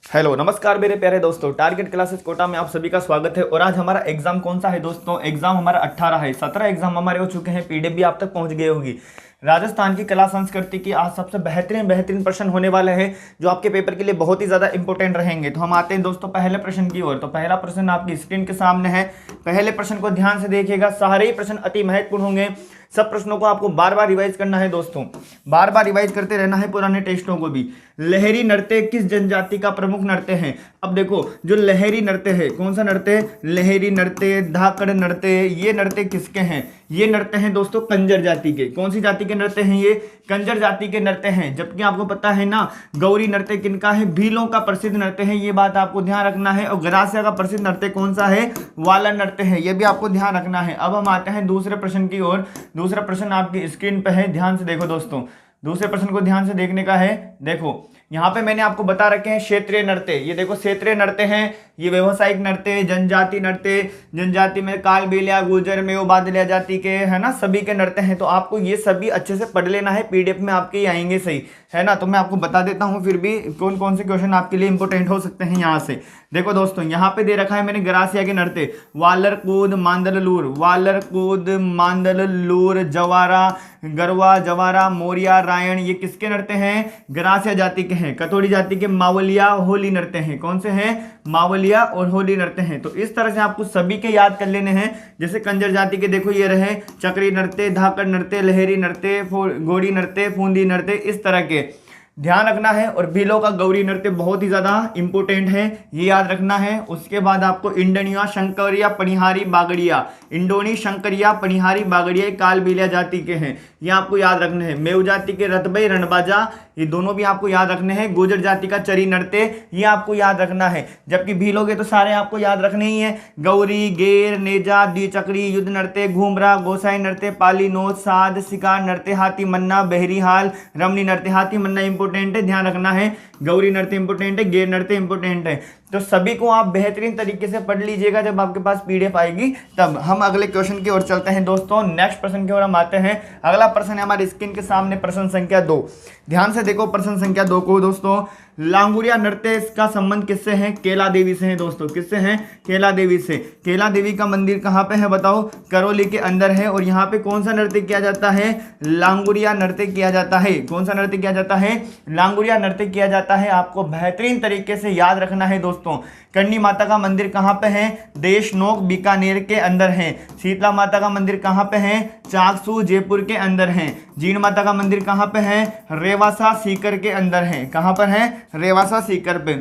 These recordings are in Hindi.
हेलो नमस्कार मेरे प्यारे दोस्तों, टारगेट क्लासेस कोटा में आप सभी का स्वागत है। और आज हमारा एग्जाम कौन सा है दोस्तों? एग्जाम हमारा 18 है। 17 एग्जाम हमारे हो चुके हैं, पीडीएफ भी आप तक पहुंच गई होगी। राजस्थान की कला संस्कृति की आज सबसे बेहतरीन प्रश्न होने वाले हैं जो आपके पेपर के लिए बहुत ही ज्यादा इंपॉर्टेंट रहेंगे। तो हम आते हैं दोस्तों पहले प्रश्न की ओर। तो पहला प्रश्न आपकी स्क्रीन के सामने है। पहले प्रश्न को ध्यान से देखिएगा, सारे ही प्रश्न अति महत्वपूर्ण होंगे। सब प्रश्नों को आपको बार बार रिवाइज करना है दोस्तों, बार बार रिवाइज करते रहना है पुराने टेस्टों को भी। लहरी नृत्य किस जनजाति का प्रमुख नृत्य है? अब देखो, जो लहरी नृत्य है, कौन सा नृत्य? लहरी नृत्य, धाकड़ नृत्य, ये नृत्य किसके हैं? ये नृत्य हैं दोस्तों कंजर जाति के। कौन सी जाति के नृत्य हैं ये? कंजर जाति के नृत्य हैं। जबकि आपको पता है ना, गौरी नृत्य किनका है? भीलों का प्रसिद्ध नृत्य है, ये बात आपको ध्यान रखना है। और ग्रासिया का प्रसिद्ध नृत्य कौन सा है? वाला नृत्य है, ये भी आपको ध्यान रखना है। अब हम आते हैं दूसरे प्रश्न की ओर। दूसरा प्रश्न आपकी स्क्रीन पे है, ध्यान से देखो दोस्तों। दूसरे प्रश्न को ध्यान से देखने का है। देखो यहाँ पे मैंने आपको बता रखे हैं क्षेत्रीय नृत्य। ये देखो क्षेत्रीय नृत्य हैं, ये व्यवसायिक नृत्य, जनजाति नृत्य, जनजाति में कालबेलिया, गुर्जर, मेव, बादलिया जाति के, है ना, सभी के नृत्य हैं। तो आपको ये सभी अच्छे से पढ़ लेना है, पीडीएफ में आपके ये आएंगे, सही है ना। तो मैं आपको बता देता हूँ फिर भी कौन कौन से क्वेश्चन आपके लिए इंपॉर्टेंट हो सकते हैं यहाँ से। देखो दोस्तों, यहाँ पे दे रखा है मैंने ग्रासिया के नृत्य, वालर कूद मांदललूर, वालर कूद मांदललूर, जवारा, गरवा, जवारा, मोरिया, रायण, ये किसके नृत्य हैं? ग्रासिया जाति के हैं। कथोड़ी जाति के मावलिया, होली नृत्य हैं। कौन से हैं? मावलिया और होली नृत्य हैं। तो इस तरह से आपको सभी के याद कर लेने हैं। जैसे कंजर जाति के देखो ये रहे चक्री नृत्य, धाकड़ नृत्य, लहरी नृत्य, घोड़ी नृत्य, फूंदी नृत्य, इस तरह के ध्यान रखना है। और भीलों का गौरी नृत्य बहुत ही ज्यादा इंपॉर्टेंट है, ये याद रखना है। उसके बाद आपको इंडोनिया, शंकरिया, पनिहारी, बागड़िया, इंडोनी, शंकरिया, पनिहारी, बागड़िया कालबेलिया जाति के हैं, ये आपको याद रखने हैं। मेव जाति के रतबई, रणबाजा, ये दोनों भी आपको याद रखने हैं। गुर्जर जाति का चरी नृत्य, ये आपको याद रखना है। जबकि भीलों के तो सारे आपको याद रखने ही है। गौरी, गेर, नेजा, द्विचक्री, युद्ध नृत्य, घूमरा, गोसाई नृत्य, पाली नोच, साध, शिकार नृत्य, हाथी मन्ना, बहरी हाल, रमणी नृत्य। हाथी मन्ना इंपोर्टेंट है, ध्यान रखना है। गौरी नृत्य इंपोर्टेंट है, गेर नृत्य इंपोर्टेंट है। तो सभी को आप बेहतरीन तरीके से पढ़ लीजिएगा, जब आपके पास पीडीएफ आएगी तब। हम अगले क्वेश्चन की ओर चलते हैं दोस्तों। नेक्स्ट प्रश्न की ओर हम आते हैं। अगला प्रश्न है हमारी स्क्रीन के सामने, प्रश्न संख्या 2। ध्यान से देखो प्रश्न संख्या 2 को दोस्तों। लांगुरिया नृत्य का संबंध किससे है? केला देवी से है दोस्तों। किससे है? केला देवी से। केला देवी का मंदिर कहाँ पे है बताओ? करौली के अंदर है। और यहाँ पे कौन सा नृत्य किया जाता है? लांगुरिया नृत्य किया जाता है। कौन सा नृत्य किया जाता है? लांगुरिया नृत्य किया जाता है। आपको बेहतरीन तरीके से याद रखना है दोस्तों। करणी माता का मंदिर कहाँ पे है? देशनोक, बीकानेर के अंदर है। शीतला माता का मंदिर कहाँ पे है? चाकसू, जयपुर के अंदर है। जीण माता का मंदिर कहाँ पे है? रेवासा, सीकर के अंदर है। कहाँ पर है? रेवासा, सीकर पे।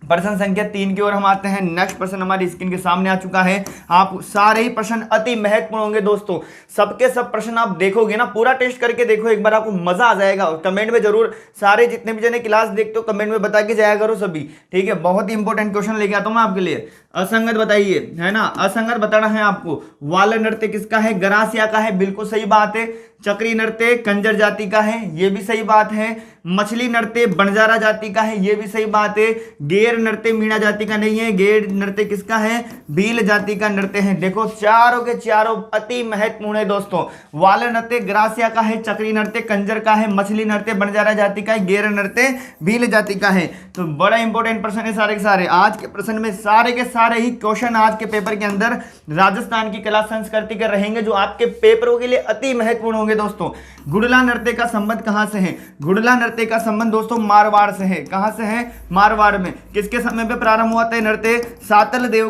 प्रश्न संख्या 3 की ओर हम आते हैं। नेक्स्ट प्रश्न हमारी स्क्रीन के सामने आ चुका है। आप सारे ही प्रश्न अति महत्वपूर्ण होंगे दोस्तों। सबके सब प्रश्न आप देखोगे ना, पूरा टेस्ट करके देखो एक बार, आपको मजा आ जाएगा। कमेंट में जरूर, सारे जितने भी जने क्लास देखते हो कमेंट में बता के जाया करो सभी, ठीक है। बहुत ही इंपॉर्टेंट क्वेश्चन लेके आता हूं मैं आपके लिए। असंगत बताइए, है ना, असंगत बताना है आपको। वाला नृत्य किसका है? ग्रासिया का है, बिल्कुल सही बात है। चक्री नृत्य कंजर जाति का है, ये भी सही बात है। मछली नृत्य बंजारा जाति का है, ये भी सही बात है। गेर नृत्य मीणा जाति का नहीं है। गेर नृत्य किसका है? भील जाति का नृत्य है। देखो चारों के चारों अति महत्वपूर्ण है दोस्तों। वाला नृत्य ग्रासिया का है, चक्री नृत्य कंजर का है, मछली नृत्य बंजारा जाति का है, गेर नृत्य भील जाति का है। तो बड़ा इंपॉर्टेंट प्रश्न है सारे के सारे। आज के प्रश्न में सारे के सारे ही क्वेश्चन आज के पेपर के अंदर राजस्थान की कला संस्कृति के रहेंगे, जो आपके पेपरों के लिए अति महत्वपूर्ण होंगे दोस्तों। गुड़ला नृत्य का संबंध कहां से है? गुड़ला नृत्य का संबंध दोस्तों मारवाड़ से है। कहां से है? मारवाड़ में। किसके समय पे प्रारंभ हुआ था नृत्य? सातल देव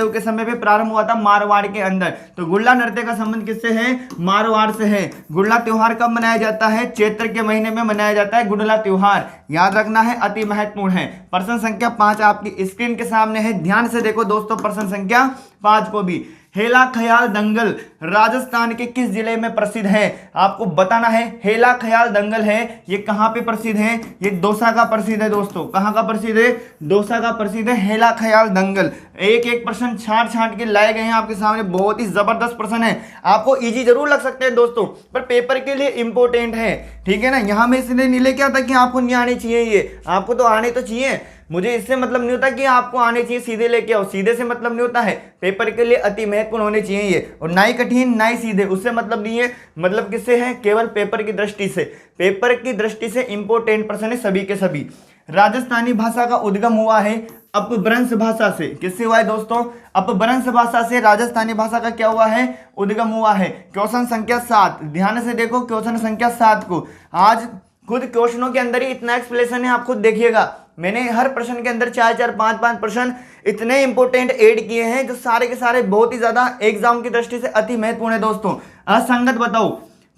के समय पे प्रारंभ हुआ था मारवाड़ के अंदर। तो गुड़ला नृत्य का संबंध किससे है? मारवाड़ से है। गुड़ला त्योहार कब मनाया जाता है? चैत्र के महीने में मनाया जाता है गुड़ला त्योहार, याद रखना है, अति महत्वपूर्ण है। प्रश्न संख्या 5 आपकी स्क्रीन के सामने है, ध्यान से देखो दोस्तों प्रश्न संख्या 5 को भी। हेला ख्याल दंगल राजस्थान के किस जिले में प्रसिद्ध है? आपको बताना है। हेला ख्याल दंगल है, ये कहां पे प्रसिद्ध है? ये दौसा का प्रसिद्ध है दोस्तों। कहां का प्रसिद्ध है? दौसा का प्रसिद्ध है हेला ख्याल दंगल। एक एक प्रश्न छांट छांट के लाए गए हैं आपके सामने, बहुत ही जबरदस्त प्रश्न है। आपको इजी जरूर लग सकते हैं दोस्तों, पर पेपर के लिए इंपॉर्टेंट है, ठीक है ना। यहां में इसलिए नहीं लेके आता कि आपको नहीं आने चाहिए, ये आपको तो आने तो चाहिए। मुझे इससे मतलब नहीं होता कि आपको आने चाहिए सीधे लेके आओ, सीधे से मतलब नहीं होता है, पेपर के लिए अति महत्वपूर्ण होने चाहिए ये, और ना ही कठिन ना ही सीधे, उससे मतलब नहीं है, मतलब किससे है, केवल पेपर की दृष्टि से, पेपर की दृष्टि से इंपॉर्टेंट प्रश्न है सभी के सभी। राजस्थानी भाषा का उद्गम हुआ है अपभ्रंश भाषा से। किससे हुआ है दोस्तों? अपभ्रंश भाषा से राजस्थानी भाषा का क्या हुआ है? उद्गम हुआ है। क्वेश्चन संख्या 7, ध्यान से देखो क्वेश्चन संख्या 7 को। आज खुद क्वेश्चनों के अंदर ही इतना एक्सप्लेनेशन है, आप खुद देखिएगा। मैंने हर प्रश्न के अंदर 4-4, 5-5 प्रश्न इतने इंपॉर्टेंट ऐड किए हैं जो सारे के सारे बहुत ही ज्यादा एग्जाम की दृष्टि से अति महत्वपूर्ण है दोस्तों। असंगत बताओ।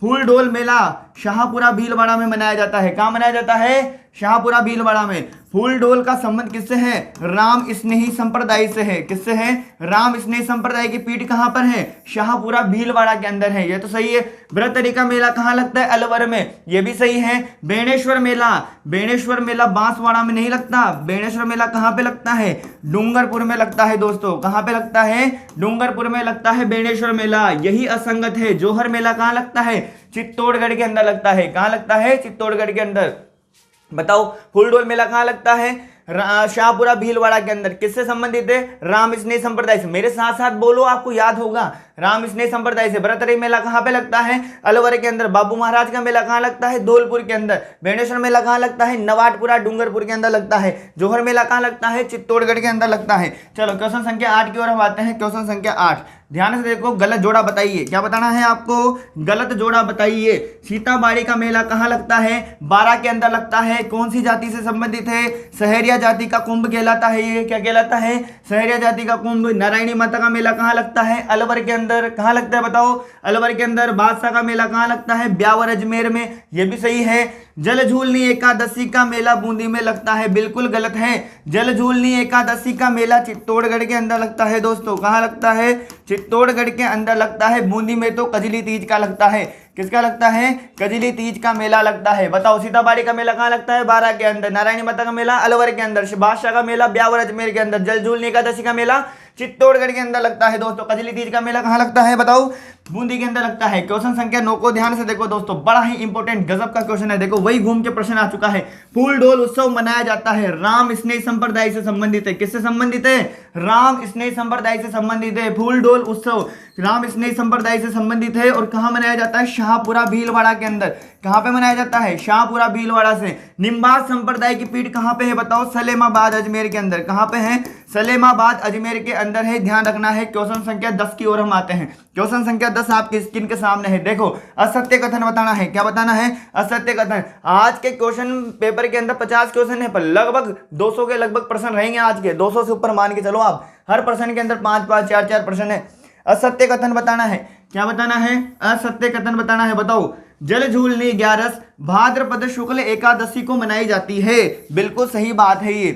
फूल डोल मेला शाहपुरा भीलवाड़ा में मनाया जाता है। कहाँ मनाया जाता है? शाहपुरा भीलवाड़ा में। फूल डोल का संबंध किससे है? राम स्नेही संप्रदाय से है। किससे है? राम स्नेही संप्रदाय की पीठ कहां पर है? शाहपुरा भीलवाड़ा के अंदर है। ये तो सही है। व्रतरी का मेला कहां लगता है? अलवर में। ये भी सही है। बेणेश्वर मेला, बेणेश्वर मेला बांसवाड़ा में नहीं लगता। बेणेश्वर मेला कहां पे लगता है? डूंगरपुर में लगता है दोस्तों। कहां पे लगता है? डूंगरपुर में लगता है बेणेश्वर मेला। यही असंगत है। जौहर मेला कहां लगता है? चित्तौड़गढ़ के अंदर लगता है। कहां लगता है? चित्तौड़गढ़ के अंदर। बताओ फूलडोल मेला कहां लगता है? शाहपुरा भीलवाड़ा के अंदर। किससे संबंधित है? राम स्नेह संप्रदाय से। मेरे साथ साथ बोलो, आपको याद होगा। राम स्नेह संप्रदाय से। व्रतरी मेला कहां पे लगता है? अलवर के अंदर। बाबू महाराज का मेला कहां लगता है? धौलपुर के अंदर। बेणेश्वर मेला कहां लगता है? नवाटपुरा डूंगरपुर के अंदर लगता है। जौहर मेला कहां लगता है? चित्तौड़गढ़ के अंदर लगता है। चलो क्वेश्चन संख्या 8 की ओर हम आते हैं। क्वेश्चन संख्या 8, ध्यान से देखो। गलत जोड़ा बताइए। क्या बताना है आपको? गलत जोड़ा बताइए। सीताबाड़ी का मेला कहां लगता है? 12 के अंदर लगता है। कौन सी जाति से संबंधित है? सहरिया जाति का कुंभ कहलाता है। ये क्या कहलाता है? सहरिया जाति का कुंभ। नारायणी माता का मेला कहां लगता है? अलवर के अंदर। कहां लगता है बताओ? अलवर के अंदर। बादशाह का मेला कहां लगता है? ब्यावर अजमेर में। ये भी सही है। जलझूलनी एकादशी का मेला बूंदी में लगता है। बिल्कुल गलत है। जलझूलनी एकादशी का मेला चित्तौड़गढ़ के अंदर लगता है दोस्तों। कहां लगता है? चित्तौड़गढ़ के अंदर लगता है। बूंदी में तो कजली तीज का लगता है। किसका लगता है? कजली तीज का मेला लगता है। बताओ सीताबाड़ी का मेला कहां लगता है? 12 के अंदर। नारायणी माता का मेला अलवर के अंदर। बादशाह का मेला ब्यावर अजमेर के अंदर। जलझूलनी एकादशी का मेला चित्तौड़गढ़ के अंदर लगता है दोस्तों। कजली तीज का मेला कहां लगता है बताओ? बूंदी के अंदर लगता है। क्वेश्चन संख्या 9 को ध्यान से देखो दोस्तों। बड़ा ही इंपॉर्टेंट गजब का क्वेश्चन है। देखो वही घूम के प्रश्न आ चुका है। फूल डोल उत्सव मनाया जाता है। राम स्नेह संप्रदाय से संबंधित है। किससे संबंधित है? राम स्नेह संप्रदाय से संबंधित है। फूल डोल उत्सव राम स्नेह संप्रदाय से संबंधित है। और कहां मनाया जाता है? शाहपुरा भीलवाड़ा के अंदर। कहां पे मनाया जाता है? शाहपुरा भीलवाड़ा से। निम्बास संप्रदाय की पीठ कहां पे है बताओ? सलेमाबाद अजमेर के अंदर। कहां पे है? सलेमाबाद अजमेर के अंदर है। ध्यान रखना है। क्वेश्चन संख्या 10 की ओर हम आते हैं। क्वेश्चन संख्या 10 आपकी स्क्रीन के सामने है। देखो असत्य कथन बताना है। क्या बताना है? असत्य कथन। आज के क्वेश्चन पेपर के अंदर 50 क्वेश्चन है, पर लगभग 200 के लगभग प्रश्न रहेंगे आज के। 200 से ऊपर मान के चलो आप। हर प्रश्न के अंदर 5-5, 4-4 प्रश्न है। असत्य कथन बताना है। क्या बताना है? असत्य कथन बताना है। बताओ जलझूलनी 11 भाद्रपद शुक्ल एकादशी को मनाई जाती है। बिल्कुल सही बात है ये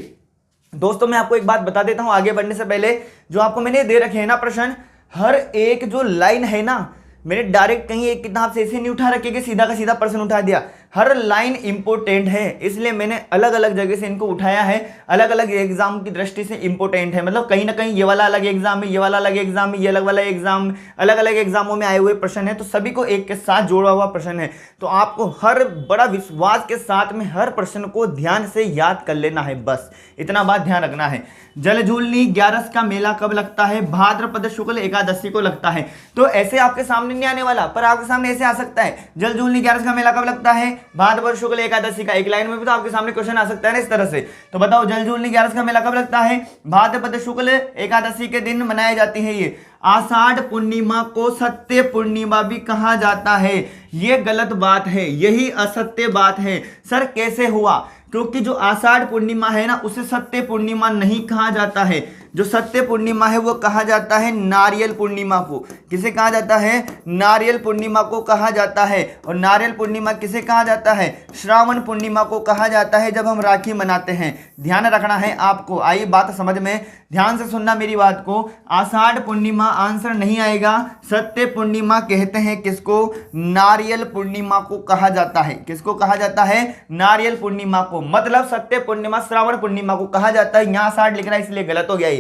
दोस्तों। मैं आपको एक बात बता देता हूं आगे बढ़ने से पहले। जो आपको मैंने दे रखे हैं ना प्रश्न, हर एक जो लाइन है ना, मैंने डायरेक्ट कहीं एक किताब से ऐसे नहीं उठा रखे कि सीधा का सीधा प्रश्न उठा दिया। हर लाइन इंपॉर्टेंट है, इसलिए मैंने अलग अलग जगह से इनको उठाया है। अलग अलग एग्जाम की दृष्टि से इंपॉर्टेंट है। मतलब कहीं ना कहीं ये वाला अलग एग्जाम है, ये वाला अलग एग्जाम है, ये अलग वाला एग्जाम, अलग अलग एग्जामों में आए हुए प्रश्न है। तो सभी को एक के साथ जोड़ा हुआ प्रश्न है। तो आपको हर बड़ा विश्वास के साथ में हर प्रश्न को ध्यान से याद कर लेना है। बस इतना बात ध्यान रखना है। जलझूलनी 11 का मेला कब लगता है? भाद्रपद शुक्ल एकादशी को लगता है। तो ऐसे आपके सामने नहीं आने वाला, पर आपके सामने ऐसे आ सकता है। जलझूलनी 11 का मेला कब लगता है? भाद्रपद शुक्ल एकादशी का। एक लाइन में भी तो आपके सामने क्वेश्चन आ सकता है ना इस तरह से। तो बताओ जलझूलनी 11 का मेला कब लगता है? भाद्रपद शुक्ल एकादशी के दिन मनाई जाती है ये। आषाढ़ पूर्णिमा को सत्य पूर्णिमा भी कहा जाता है। ये गलत बात है, यही असत्य बात है। सर कैसे हुआ? क्योंकि जो आषाढ़ पूर्णिमा है ना, उसे सत्य पूर्णिमा नहीं कहा जाता है। जो सत्य पूर्णिमा है वो कहा जाता है नारियल पूर्णिमा को। किसे कहा जाता है? नारियल पूर्णिमा को कहा जाता है। और नारियल पूर्णिमा किसे कहा जाता है? श्रावण पूर्णिमा को कहा जाता है, जब हम राखी मनाते हैं। ध्यान रखना है आपको। आई बात समझ में? ध्यान से सुनना मेरी बात को। आषाढ़ पूर्णिमा आंसर नहीं आएगा। सत्य पूर्णिमा कहते हैं किसको? नारियल पूर्णिमा को कहा जाता है। किसको कहा जाता है? नारियल पूर्णिमा को। मतलब सत्य पूर्णिमा श्रावण पूर्णिमा को कहा जाता है। यहाँ आषाढ़ लिख रहा है इसलिए गलत हो गया ये।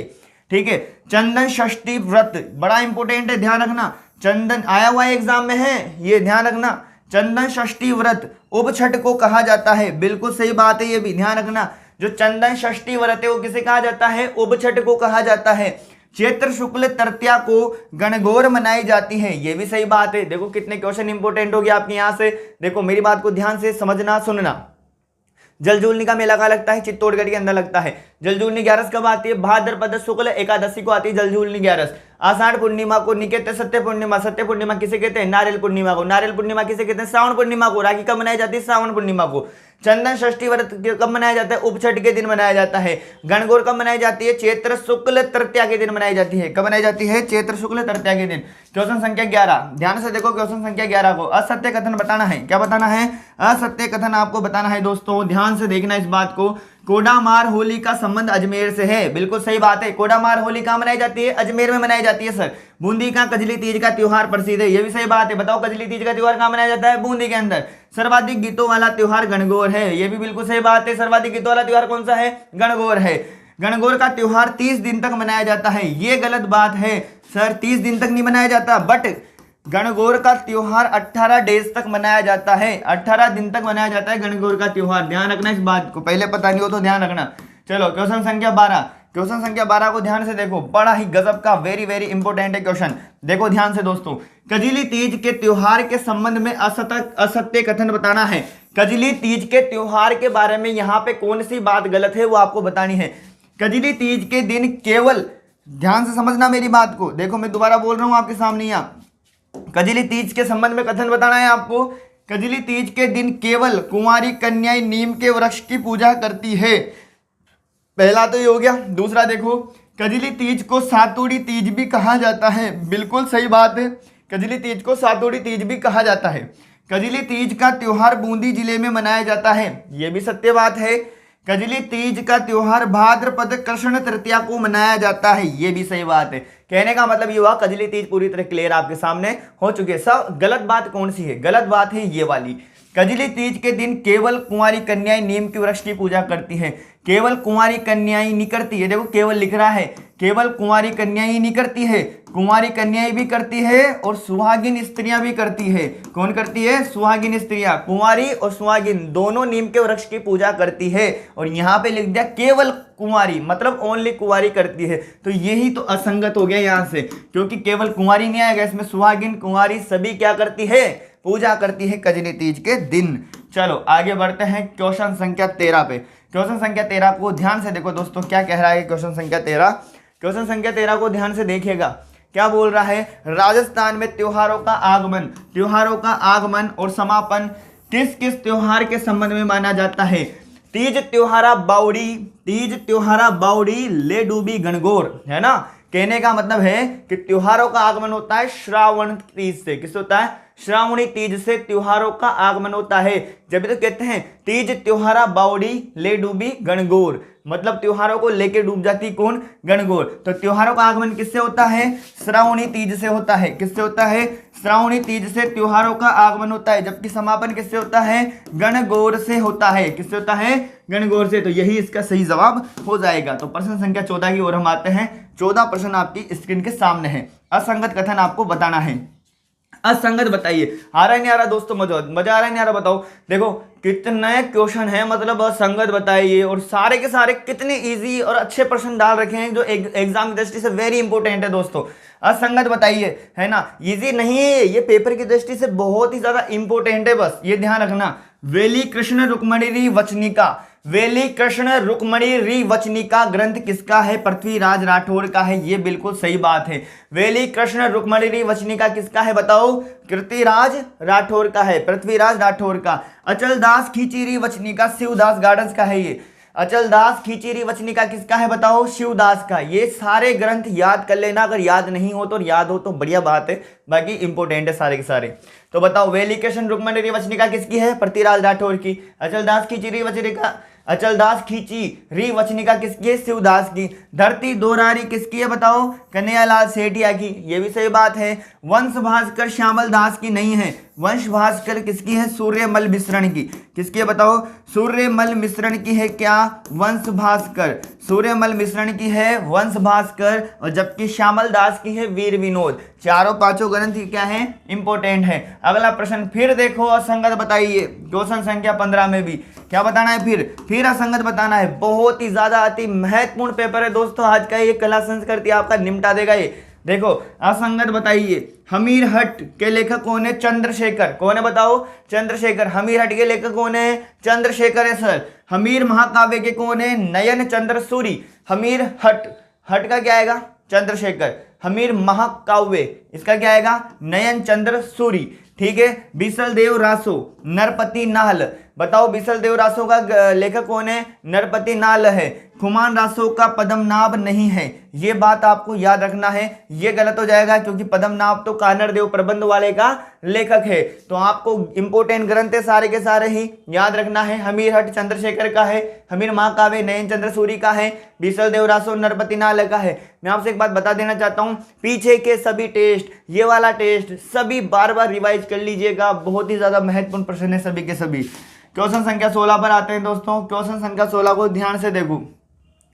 ठीक है। चंदन षष्ठी व्रत बड़ा इंपॉर्टेंट है, ध्यान रखना। चंदन आया हुआ एग्जाम में है, ये ध्यान रखना। चंदन षष्ठी व्रत उप छठ को कहा जाता है। बिल्कुल सही बात है, ये भी ध्यान रखना। जो चंदन षष्ठी व्रत है वो किसे कहा जाता है? उबछठ को कहा जाता है। चैत्र शुक्ल तृतीया को गणगौर मनाई जाती है, ये भी सही बात है। देखो कितने क्वेश्चन इंपोर्टेंट हो गया आपके यहां से। देखो मेरी बात को ध्यान से समझना सुनना। जलजूलनी का मेला कहाँ लगता है? चित्तौड़गढ़ के अंदर लगता है। जलजूलनी ग्यारस कब आती है? भाद्रपद शुक्ल एकादशी को आती है जलजूलनी ग्यारस। आषाढ़ पूर्णिमा को निकेत सत्य पूर्णिमा, सत्य पूर्णिमा किसे कहते हैं? नारियल पूर्णिमा को। नारियल पूर्णिमा किसे कहते हैं? श्रावण पूर्णिमा को। राखी कब मनाई जाती है? श्रावण पूर्णिमा को। चंदन षष्ठी व्रत कब मनाया जाता है? उपछठ के दिन मनाया जाता है। गणगौर कब मनाई जाती है? चैत्र शुक्ल तृतीया के दिन मनाई जाती है। कब मनाई जाती है? चैत्र शुक्ल तृतीया के दिन। क्वेश्चन संख्या 11, ध्यान से देखो क्वेश्चन संख्या 11 को। असत्य कथन बताना है। क्या बताना है? असत्य कथन आपको बताना है दोस्तों, ध्यान से देखना इस बात को। कोडामार होली का संबंध अजमेर से है, बिल्कुल सही बात है। कोडामार होली कहाँ मनाई जाती है? अजमेर में मनाई जाती है सर। बूंदी का कजली तीज का त्योहार प्रसिद्ध है, ये भी सही बात है। बताओ कजली तीज का त्योहार कहाँ मनाया जाता है? बूंदी के अंदर। सर्वाधिक गीतों वाला त्योहार गणगौर है, ये भी बिल्कुल सही बात है। सर्वाधिक गीतों वाला त्योहार कौन सा है? गणगौर है। गणगौर का त्योहार 30 दिन तक मनाया जाता है, ये गलत बात है सर। 30 दिन तक नहीं मनाया जाता, बट गणगौर का त्योहार 18 डेज तक मनाया जाता है। 18 दिन तक मनाया जाता है गणगौर का त्योहार, ध्यान रखना इस बात को। पहले पता नहीं हो तो ध्यान रखना। चलो क्वेश्चन संख्या 12, क्वेश्चन संख्या 12 को ध्यान से देखो, बड़ा ही गजब का वेरी वेरी इंपॉर्टेंट है क्वेश्चन। देखो ध्यान से दोस्तों, कजली तीज के त्योहार के संबंध में असत्य कथन बताना है। कजली तीज के त्योहार के बारे में यहाँ पे कौन सी बात गलत है वो आपको बतानी है। कजली तीज के दिन केवल, ध्यान से समझना मेरी बात को, देखो मैं दोबारा बोल रहा हूं आपके सामने यहाँ। कजली तीज के संबंध में कथन बताना है आपको। कजली तीज के दिन केवल कुंवारी कन्याएं नीम के वृक्ष की पूजा करती है। पहला तो ये हो गया। दूसरा देखो, कजली तीज को सातुड़ी तीज भी कहा जाता है, बिल्कुल सही बात है। कजली तीज को सातुड़ी तीज भी कहा जाता है। कजली तीज का त्योहार बूंदी जिले में मनाया जाता है, ये भी सत्य बात है। कजली तीज का त्योहार भाद्रपद कृष्ण तृतीया को मनाया जाता है, ये भी सही बात है। कहने का मतलब ये हुआ कजली तीज पूरी तरह क्लियर आपके सामने हो चुके। सब गलत बात कौन सी है? गलत बात है ये वाली। कजली तीज के दिन केवल कुंवारी कन्याएं नीम के वृक्ष की पूजा करती है। केवल कुंवारी कन्याएं नहीं करती है, देखो केवल लिख रहा है, केवल कुंवारी कन्याएं नहीं करती है, कुंवारी कन्याएं भी करती है और सुहागिन स्त्रियां भी करती है। कौन करती है? सुहागिन स्त्रियां। कुंवारी और सुहागिन दोनों नीम के वृक्ष की पूजा करती है। और यहाँ पे लिख दिया केवल कुंवारी, मतलब ओनली कुंवारी करती है। तो यही तो असंगत हो गया यहाँ से, क्योंकि केवल कुंवारी नहीं आएगा इसमें, सुहागिन कुंवारी सभी क्या करती है? पूजा करती है कजली तीज के दिन। चलो आगे बढ़ते हैं क्वेश्चन संख्या 13 पे। क्वेश्चन संख्या 13 को ध्यान से देखो दोस्तों, क्या कह रहा है क्वेश्चन संख्या 13। क्वेश्चन संख्या 13 को ध्यान से देखिएगा, क्या बोल रहा है? राजस्थान में त्योहारों का आगमन और समापन किस किस त्योहार के संबंध में माना जाता है? तीज त्योहारा बावड़ी ले डूबी गणगौर, है ना। कहने का मतलब है कि त्योहारों का आगमन होता है श्रावण तीज से। किस होता है? श्रावणी तीज से त्योहारों का आगमन होता है। जब तो कहते हैं तीज त्योहारा बावड़ी ले डूबी गणगौर, मतलब त्योहारों को लेके डूब जाती कौन? गणगौर। तो त्योहारों का आगमन किससे होता है? श्रावणी तीज से होता है। किससे होता है? श्रावणी तीज से त्योहारों का आगमन होता है, जबकि समापन किससे होता है? गणगौर से होता है। किससे होता है? गणगौर से। तो यही इसका सही जवाब हो जाएगा। तो प्रश्न संख्या 14 की ओर हम आते हैं। 14 प्रश्न आपकी स्क्रीन के सामने है। असंगत कथन आपको बताना है। असंगत बताइए। आ रहा है नहीं आ रहा दोस्तों? मजा आ रहा है नहीं आ रहा? बताओ। देखो कितने क्वेश्चन है, मतलब असंगत बताइए। और सारे के सारे कितने इजी और अच्छे प्रश्न डाल रखे हैं जो एग्जाम की दृष्टि से वेरी इंपॉर्टेंट है दोस्तों। असंगत बताइए, है ना। इजी नहीं है ये, पेपर की दृष्टि से बहुत ही ज्यादा इंपॉर्टेंट है, बस ये ध्यान रखना। वेली कृष्ण रुक्मणी वचनिका, वेली कृष्ण रुक्मणी वचनिका ग्रंथ किसका है? पृथ्वीराज राठौर का है, ये बिल्कुल सही बात है। वेली कृष्ण रुक्मणी वचनिका किसका है? बताओ। पृथ्वीराज राठौर का है, पृथ्वीराज राठौर का। अचलदास खींची वचनिका शिवदास गार्डन्स का है ये। अचलदास खींची वचनिका किसका है? बताओ। शिवदास का। ये सारे ग्रंथ याद कर लेना, अगर याद नहीं हो तो याद हो तो बढ़िया बात है, बाकी इंपॉर्टेंट है सारे के सारे। तो बताओ वेली कृष्ण रुक्मणी वचनिका किसकी है? पृथ्वीराज राठौर की। अचलदास खींची वचनिका किसकी है? शिवदास की। धरती दोहरारी किसकी है? बताओ। कन्हैयालाल सेठिया की, ये भी सही बात है। वंश भास्कर श्यामल दास की नहीं है, वंश भास्कर किसकी है? सूर्यमल मिश्रण की। किसकी है बताओ? सूर्यमल मिश्रण की है क्या? वंश भास्कर। सूर्यमल मिश्रण की है वंश भास्कर, और जबकि श्यामल दास की है वीर विनोद। चारों पांचों ग्रंथ क्या है? इंपॉर्टेंट है। अगला प्रश्न फिर देखो, असंगत बताइए। क्वेश्चन संख्या 15 में भी क्या बताना है? फिर असंगत बताना है। बहुत ही ज्यादा अति महत्वपूर्ण पेपर है दोस्तों आज का, ये कला संस्कृति आपका निपटा देगा ये। देखो असंगत बताइए। हमीर हट के लेखक कौन है? चंद्रशेखर। कौन है बताओ? चंद्रशेखर। हमीर हट के लेखक कौन है? चंद्रशेखर है सर। हमीर महाकाव्य के कौन है? नयन चंद्र सूरी। हमीर हट, हट का क्या आएगा? चंद्रशेखर। हमीर महाकाव्य, इसका क्या आएगा? नयन चंद्र सूरी। ठीक है। बिसल देव रासो, नरपति नाहल। बताओ बिसल देव रासो का लेखक कौन है? नरपति नाहल है। खुमान रासो का पद्मनाभ नहीं है, ये बात आपको याद रखना है। ये गलत हो जाएगा क्योंकि पद्मनाभ तो कानड़ देव प्रबंध वाले का लेखक है। तो आपको इंपोर्टेंट ग्रंथ है सारे के सारे ही याद रखना है। हमीर हट चंद्रशेखर का है, हमीर महाकाव्य नयन चंद्र सूरी का है, बिसल देव रासो नरपति नाहल का है। मैं आपसे एक बात बता देना चाहता हूं, पीछे के सभी टेस्ट, ये वाला टेस्ट सभी बार बार रिवाइज कर लीजिएगा। बहुत ही ज्यादा महत्वपूर्ण प्रश्न है सभी के सभी। क्वेश्चन संख्या 16 पर आते हैं दोस्तों। क्वेश्चन संख्या 16 को ध्यान से देखो।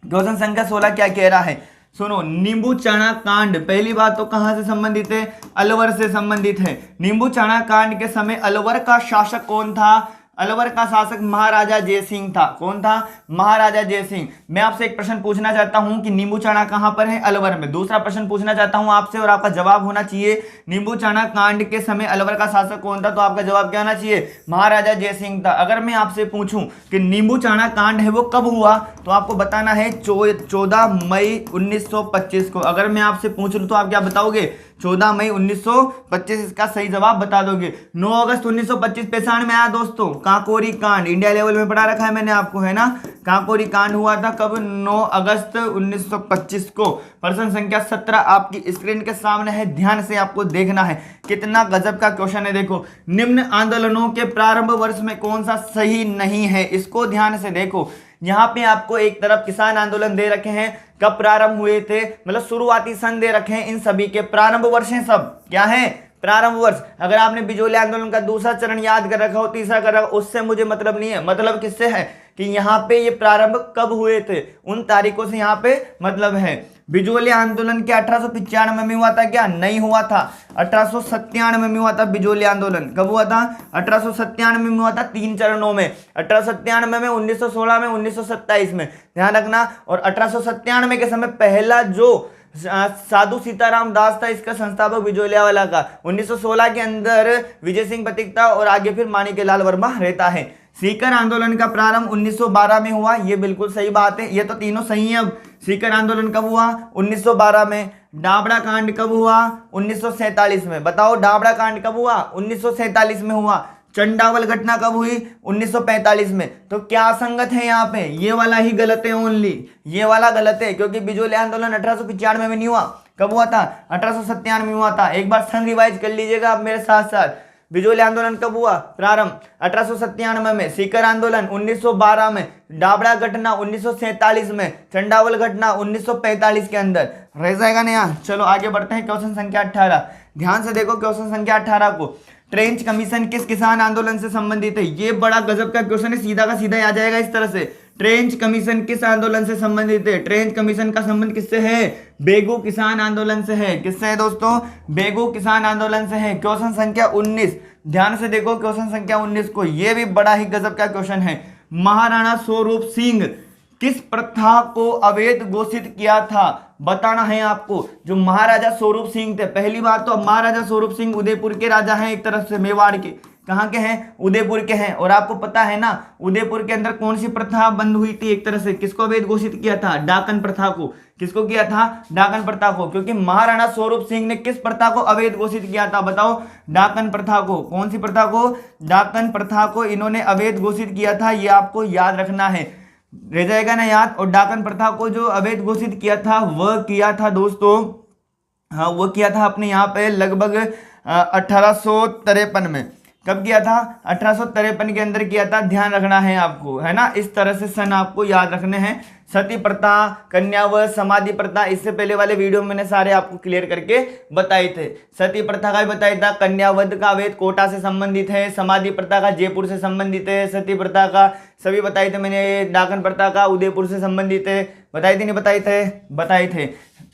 क्वेश्चन संख्या 16 क्या कह रहा है? सुनो, नींबू चना कांड पहली बात तो कहां से संबंधित है? अलवर से संबंधित है। नींबू चना कांड के समय अलवर का शासक कौन था? अलवर का शासक महाराजा जयसिंह था। कौन था? महाराजा जयसिंह। मैं आपसे एक प्रश्न पूछना चाहता हूं कि नींबू चना कहां पर है? अलवर में। दूसरा प्रश्न पूछना चाहता हूं आपसे और आपका जवाब होना चाहिए नींबू चना कांड के समय अलवर का शासक कौन था, तो आपका जवाब क्या होना चाहिए? महाराजा जयसिंह था। अगर मैं आपसे पूछूं कि नींबू चना कांड है वो कब हुआ, तो आपको बताना है 14 मई 1925 को। अगर मैं आपसे पूछ लूं तो आप क्या बताओगे? 14 मई 1925 इसका सही जवाब बता दोगे। 9 अगस्त 1925 पेशान में आया दोस्तों काकोरी कांड। इंडिया लेवल में पढ़ा रखा है मैंने आपको, है ना। काकोरी कांड हुआ था कब? 9 अगस्त 1925 को। प्रश्न संख्या 17 आपकी स्क्रीन के सामने है, ध्यान से आपको देखना है। कितना गजब का क्वेश्चन है देखो। निम्न आंदोलनों के प्रारंभ वर्ष में कौन सा सही नहीं है, इसको ध्यान से देखो। यहाँ पे आपको एक तरफ किसान आंदोलन दे रखे हैं, कब प्रारंभ हुए थे, मतलब शुरुआती सन दे रखे हैं। इन सभी के प्रारंभ वर्ष हैं, सब क्या है? प्रारंभ वर्ष। अगर आपने बिजोली आंदोलन का दूसरा चरण याद कर रखा हो, तीसरा कर रखा हो, उससे मुझे मतलब नहीं है। मतलब किससे है कि यहाँ पे ये प्रारंभ कब हुए थे, उन तारीखों से यहाँ पे मतलब है। बिजोली आंदोलन क्या 1895 में हुआ था क्या? नहीं हुआ था। 1897 में हुआ था बिजोली आंदोलन। कब हुआ था? 1897 में हुआ था, 3 चरणों में। 1897 में, 1916 में, 1927 में, ध्यान रखना। और 1897 के समय पहला जो साधु सीताराम दास था, इसका संस्थापक बिजोलियावाला का। 1916 के अंदर विजय सिंह पथिक था और आगे फिर माणिक्यलाल वर्मा रहता है। सीकर आंदोलन का प्रारंभ 1912 में हुआ, ये बिल्कुल सही बात है, ये तो तीनों सही है। अब सीकर आंदोलन कब हुआ? 1912 में। डाबड़ा कांड कब हुआ? 1947 में। बताओ डाबड़ा कांड कब हुआ? 1947 में हुआ। चंडावल घटना कब हुई? 1945 में। तो क्या असंगत है यहाँ पे? ये वाला ही गलत है, ओनली ये वाला गलत है, क्योंकि बिजोली आंदोलन 1895 में नहीं हुआ। कब हुआ था? 1897 में हुआ था। एक बार सन रिवाइज कर लीजिएगा आप मेरे साथ साथ। बिजोली आंदोलन कब हुआ? प्रारंभ 1897 में। सीकर आंदोलन 1912 में। डाबड़ा घटना 1947 में। चंडावल घटना 1945 के अंदर। रह जाएगा ना यहाँ। चलो आगे बढ़ते हैं। क्वेश्चन संख्या 18 ध्यान से देखो। क्वेश्चन संख्या 18 को, ट्रेंच कमीशन किस किसान आंदोलन से संबंधित है? ये बड़ा गजब का क्वेश्चन है, सीधा का सीधा आ जाएगा इस तरह से। ट्रेंच कमीशन किस आंदोलन से संबंधित है? ट्रेंच कमीशन का संबंध किससे है? बेगू किसान आंदोलन से है। किससे है दोस्तों? बेगू किसान आंदोलन से है। क्वेश्चन संख्या 19 ध्यान से देखो। क्वेश्चन संख्या 19 को, ये भी बड़ा ही गजब का क्वेश्चन है। महाराणा स्वरूप सिंह किस प्रथा को अवैध घोषित किया था? बताना है आपको। जो महाराजा स्वरूप सिंह थे, पहली बात तो महाराजा स्वरूप सिंह उदयपुर के राजा हैं, एक तरफ से मेवाड़ के। कहाँ के हैं? उदयपुर के हैं। और आपको पता है ना उदयपुर के अंदर कौन सी प्रथा बंद हुई थी एक तरह से? किसको अवैध घोषित किया था? डाकन प्रथा को। किसको किया था? डाकन प्रथा को। क्योंकि महाराणा स्वरूप सिंह ने किस प्रथा को अवैध घोषित किया था? बताओ। डाकन प्रथा को। कौन सी प्रथा को? डाकन प्रथा को इन्होंने अवैध घोषित किया था, ये आपको याद रखना है, रह जाएगा ना याद। और डाकन प्रथा को जो अवैध घोषित किया था वह किया था दोस्तों, हाँ वो किया था अपने यहाँ पे लगभग 1853 में। कब किया था? 1853 के अंदर किया था, ध्यान रखना है आपको, है ना। इस तरह से सन आपको याद रखने हैं। सती प्रथा, कन्यावध, समाधि प्रथा, इससे पहले वाले वीडियो में मैंने सारे आपको क्लियर करके बताए थे। सती प्रथा का भी बताया था, कन्यावध का वेद कोटा से संबंधित है, समाधि प्रथा का जयपुर से संबंधित है, सती प्रथा का सभी बताए थे मैंने, डाकन प्रथा का उदयपुर से संबंधित है, बताए थे नहीं बताए थे? बताए थे।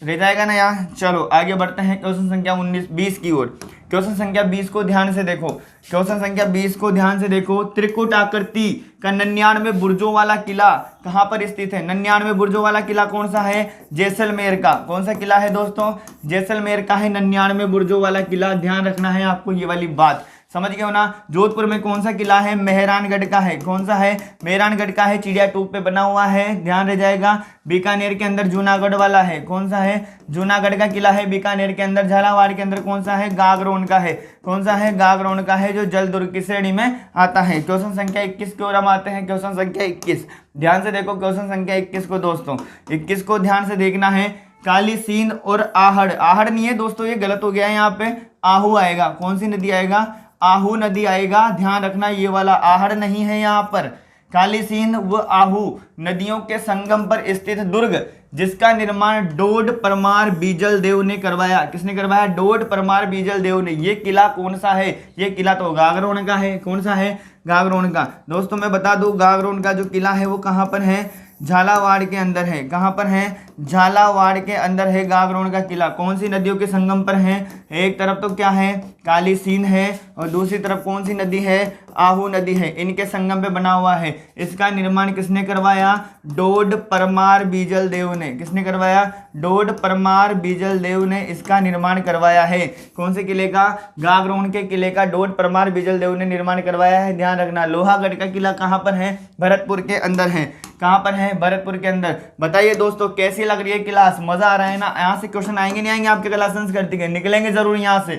रह जाएगा ना यहाँ। चलो आगे बढ़ते हैं क्वेश्चन संख्या 20 की ओर। क्वेश्चन संख्या 20 को ध्यान से देखो, क्वेश्चन संख्या 20 को ध्यान से देखो। त्रिकुट आकृति का 99 बुर्जों वाला किला कहाँ पर स्थित है? 99 बुर्जों वाला किला कौन सा है? जैसलमेर का। कौन सा किला है दोस्तों? जैसलमेर का है 99 बुर्जों वाला किला। ध्यान रखना है आपको ये वाली बात, समझ गए हो ना। जोधपुर में कौन सा किला है? मेहरानगढ़ का है। कौन सा है? मेहरानगढ़ का है, चिड़िया टूप पे बना हुआ है, ध्यान रह जाएगा। बीकानेर के अंदर जूनागढ़ वाला है। कौन सा है? जूनागढ़ का किला है बीकानेर के अंदर। झालावाड़ के अंदर कौन सा है? गागरोन का है। कौन सा है? गागरोन का है, जो जल दुर्ग की श्रेणी में आता है। क्वेश्चन संख्या 21 की ओर हम आते हैं। क्वेश्चन संख्या 21 ध्यान से देखो, क्वेश्चन संख्या 21 को दोस्तों, 21 को ध्यान से देखना है। काली सींध और आहड़, आहड़ नहीं है दोस्तों, ये गलत हो गया है, यहाँ पे आहू आएगा। कौन सी नदी आएगा? आहू नदी आएगा, ध्यान रखना, ये वाला आहड़ नहीं है यहाँ पर। काली सींध व आहू नदियों के संगम पर स्थित दुर्ग, जिसका निर्माण डोड परमार बीजल देव ने करवाया। किसने करवाया? डोड परमार बीजल देव ने। ये किला कौन सा है? ये किला तो गागरोन का है। कौन सा है? गागरोन का। दोस्तों मैं बता दूं, गागरोन का जो किला है वो कहाँ पर है? झालावाड़ के अंदर है। कहाँ पर है? झालावाड़ के अंदर है गागरोन का किला। कौन सी नदियों के संगम पर है? एक तरफ तो क्या है? काली सींध है, और दूसरी तरफ कौन सी नदी है? आहू नदी है। इनके संगम पे बना हुआ है। इसका निर्माण किसने करवाया? डोड परमार बीजल देव ने। किसने करवाया? डोड परमार बीजल देव ने इसका निर्माण करवाया है। कौन से किले का? गागरोन के किले का डोड परमार बीजल देव ने निर्माण करवाया है। ध्यान रखना। लोहागढ़ का किला कहाँ पर है? भरतपुर के अंदर है। कहाँ पर है? भरतपुर के अंदर। बताइए दोस्तों कैसी लग रही है क्लास? मजा आ रहा है ना? यहाँ से क्वेश्चन आएंगे नहीं आएंगे आपके क्लास संस्कृति के? निकलेंगे जरूर यहाँ से।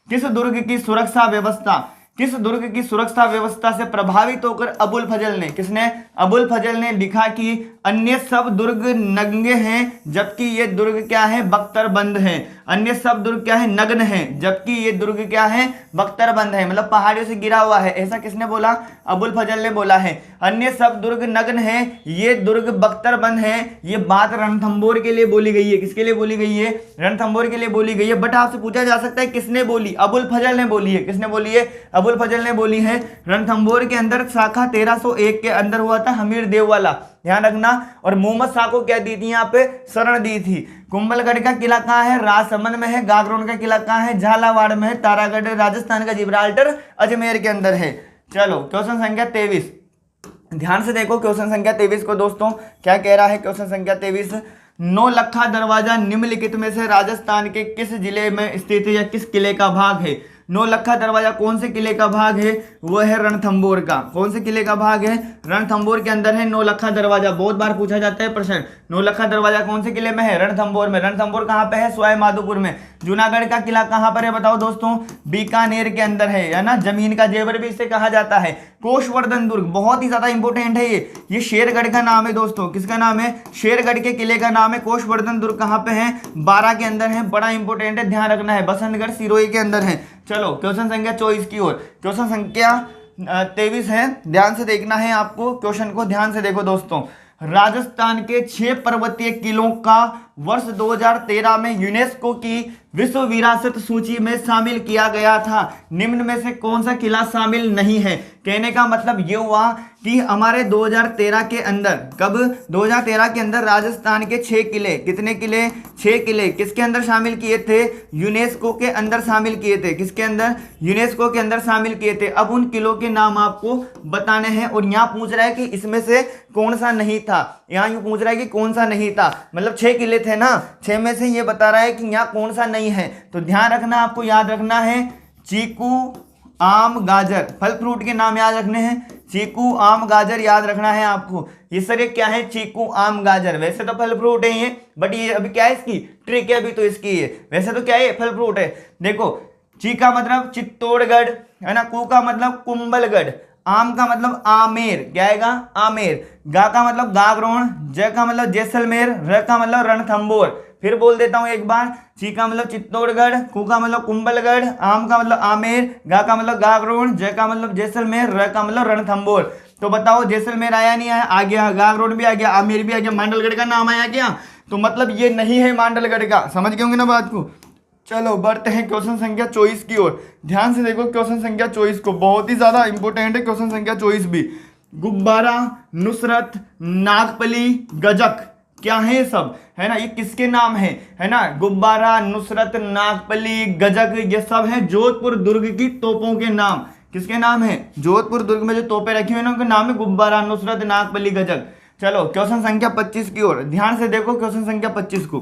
किस दुर्ग की सुरक्षा व्यवस्था, किस दुर्ग की सुरक्षा व्यवस्था से प्रभावित होकर अबुल फजल ने, किसने? अबुल फजल ने लिखा कि अन्य सब दुर्ग नंगे हैं जबकि ये दुर्ग क्या है? बख्तरबंद है। अन्य सब दुर्ग क्या है? नग्न है, जबकि ये दुर्ग क्या है? बख्तरबंद है, मतलब पहाड़ियों से गिरा हुआ है। ऐसा किसने बोला? अबुल फजल ने बोला है। अन्य सब दुर्ग नग्न है, ये दुर्ग बख्तरबंद है। ये बात रणथंभौर के लिए बोली गई है। किसके लिए बोली गई है? रणथंभौर के लिए बोली गई है। बट आपसे पूछा जा सकता है किसने बोली? अबुल फजल ने बोली है। किसने बोली है? अबुल फजल ने बोली है। रणथंभौर के अंदर शाखा 1301 के अंदर हुआ था, हमीर देव वाला, ध्यान रखना। और मोहम्मद शाह को क्या दी थी? यहाँ पे शरण दी थी। कुंभलगढ़ का किला कहाँ है? राजसमंद में है। गागरोन का किला कहाँ है? झालावाड़ में है। तारागढ़ राजस्थान का, जिब्राल्टर अजमेर के अंदर है। चलो क्वेश्चन संख्या 23 ध्यान से देखो। क्वेश्चन संख्या 23 को दोस्तों क्या कह रहा है? क्वेश्चन संख्या 23, नौलखा दरवाजा निम्नलिखित में से राजस्थान के किस जिले में स्थित है या किस किले का भाग है? नौलखा दरवाजा कौन से किले का भाग है? वो है रणथंभौर का। कौन से किले का भाग है? रणथंभौर के अंदर है नौलखा दरवाजा। बहुत बार पूछा जाता है प्रश्न, नौलखा दरवाजा कौन से किले में है? रणथंभौर में। रणथंभौर कहाँ पे है? सवाई माधोपुर में। जूनागढ़ का किला कहाँ पर है बताओ दोस्तों? बीकानेर के अंदर है ना। जमीन का जेवर भी इसे कहा जाता है। कोषवर्धन दुर्ग बहुत ही ज्यादा इंपॉर्टेंट है ये शेरगढ़ का नाम है दोस्तों। किसका नाम है? शेरगढ़ के किले का नाम है। कोषवर्धन दुर्ग कहाँ पे है? 12 के अंदर है। बड़ा इंपॉर्टेंट है, ध्यान रखना है। बसंतगढ़ सिरोही के अंदर है। चलो क्वेश्चन संख्या 24 की ओर। क्वेश्चन संख्या 23 है, ध्यान से देखना है आपको। क्वेश्चन को ध्यान से देखो दोस्तों। राजस्थान के 6 पर्वतीय किलों का वर्ष 2013 में यूनेस्को की विश्व विरासत सूची में शामिल किया गया था। निम्न में से कौन सा किला शामिल नहीं है? कहने का मतलब ये हुआ कि हमारे 2013 के अंदर, कब? 2013 के अंदर राजस्थान के 6 किले, कितने किले? 6 किले किसके अंदर शामिल किए थे? यूनेस्को के अंदर शामिल किए थे। किसके अंदर? यूनेस्को के अंदर शामिल किए थे। अब उन किलों के नाम आपको बताने हैं। और यहाँ पूछ रहा है कि इसमें से कौन सा नहीं था। यहाँ यूं पूछ रहा है कि कौन सा नहीं था, मतलब 6 किले थे ना, 6 में से ये बता रहा है कि यहाँ कौन सा नहीं है। तो ध्यान रखना, आपको याद रखना है चीकू, आम, गाजर, फल फ्रूट के नाम याद रखने हैं। चीकू, आम, गाजर याद रखना है आपको। ये सर ये क्या है? चीकू, आम, गाजर। वैसे तो फल फ्रूट है ये, बट ये अभी क्या है? इसकी ट्रिक है अभी तो इसकी है। वैसे तो क्या है? फल फ्रूट है। देखो, ची का मतलब चित्तौड़गढ़ है ना, कू का मतलब कुंभलगढ़, आम का मतलब आमेर, क्या आएगा आमेर। गा का मतलब गागरोन, ज का मतलब जैसलमेर, र का मतलब रणथंभौर। फिर बोल देता हूं एक बार, ची का मतलब चित्तौड़गढ़, कु का मतलब कुंभलगढ़, आम का मतलब आमेर, गा का मतलब गागरोन, ज का मतलब जैसलमेर, र का मतलब रणथंभौर। तो बताओ जैसलमेर आया नहीं आया? आ गया। गागरोन भी आ गया, आमेर भी आ गया, मांडलगढ़ का नाम आया क्या? तो मतलब ये नहीं है मांडलगढ़ का, समझ गए होंगे ना बात को। चलो बढ़ते हैं क्वेश्चन संख्या 24 की ओर। ध्यान से देखो क्वेश्चन संख्या 24 को, बहुत ही ज्यादा इंपॉर्टेंट है क्वेश्चन संख्या 24 भी। गुब्बारा, नुसरत, नागपली, गजक, क्या है ये सब, है ना, ये किसके नाम है ना। गुब्बारा, नुसरत, नागपली, गजक, ये सब है जोधपुर दुर्ग की तोपों के नाम। किसके नाम है? जोधपुर दुर्ग में जो तोपें रखी हुई है ना उनके नाम है गुब्बारा, नुसरत, नागपली, गजक। चलो क्वेश्चन संख्या 25 की ओर ध्यान से देखो क्वेश्चन संख्या 25 को।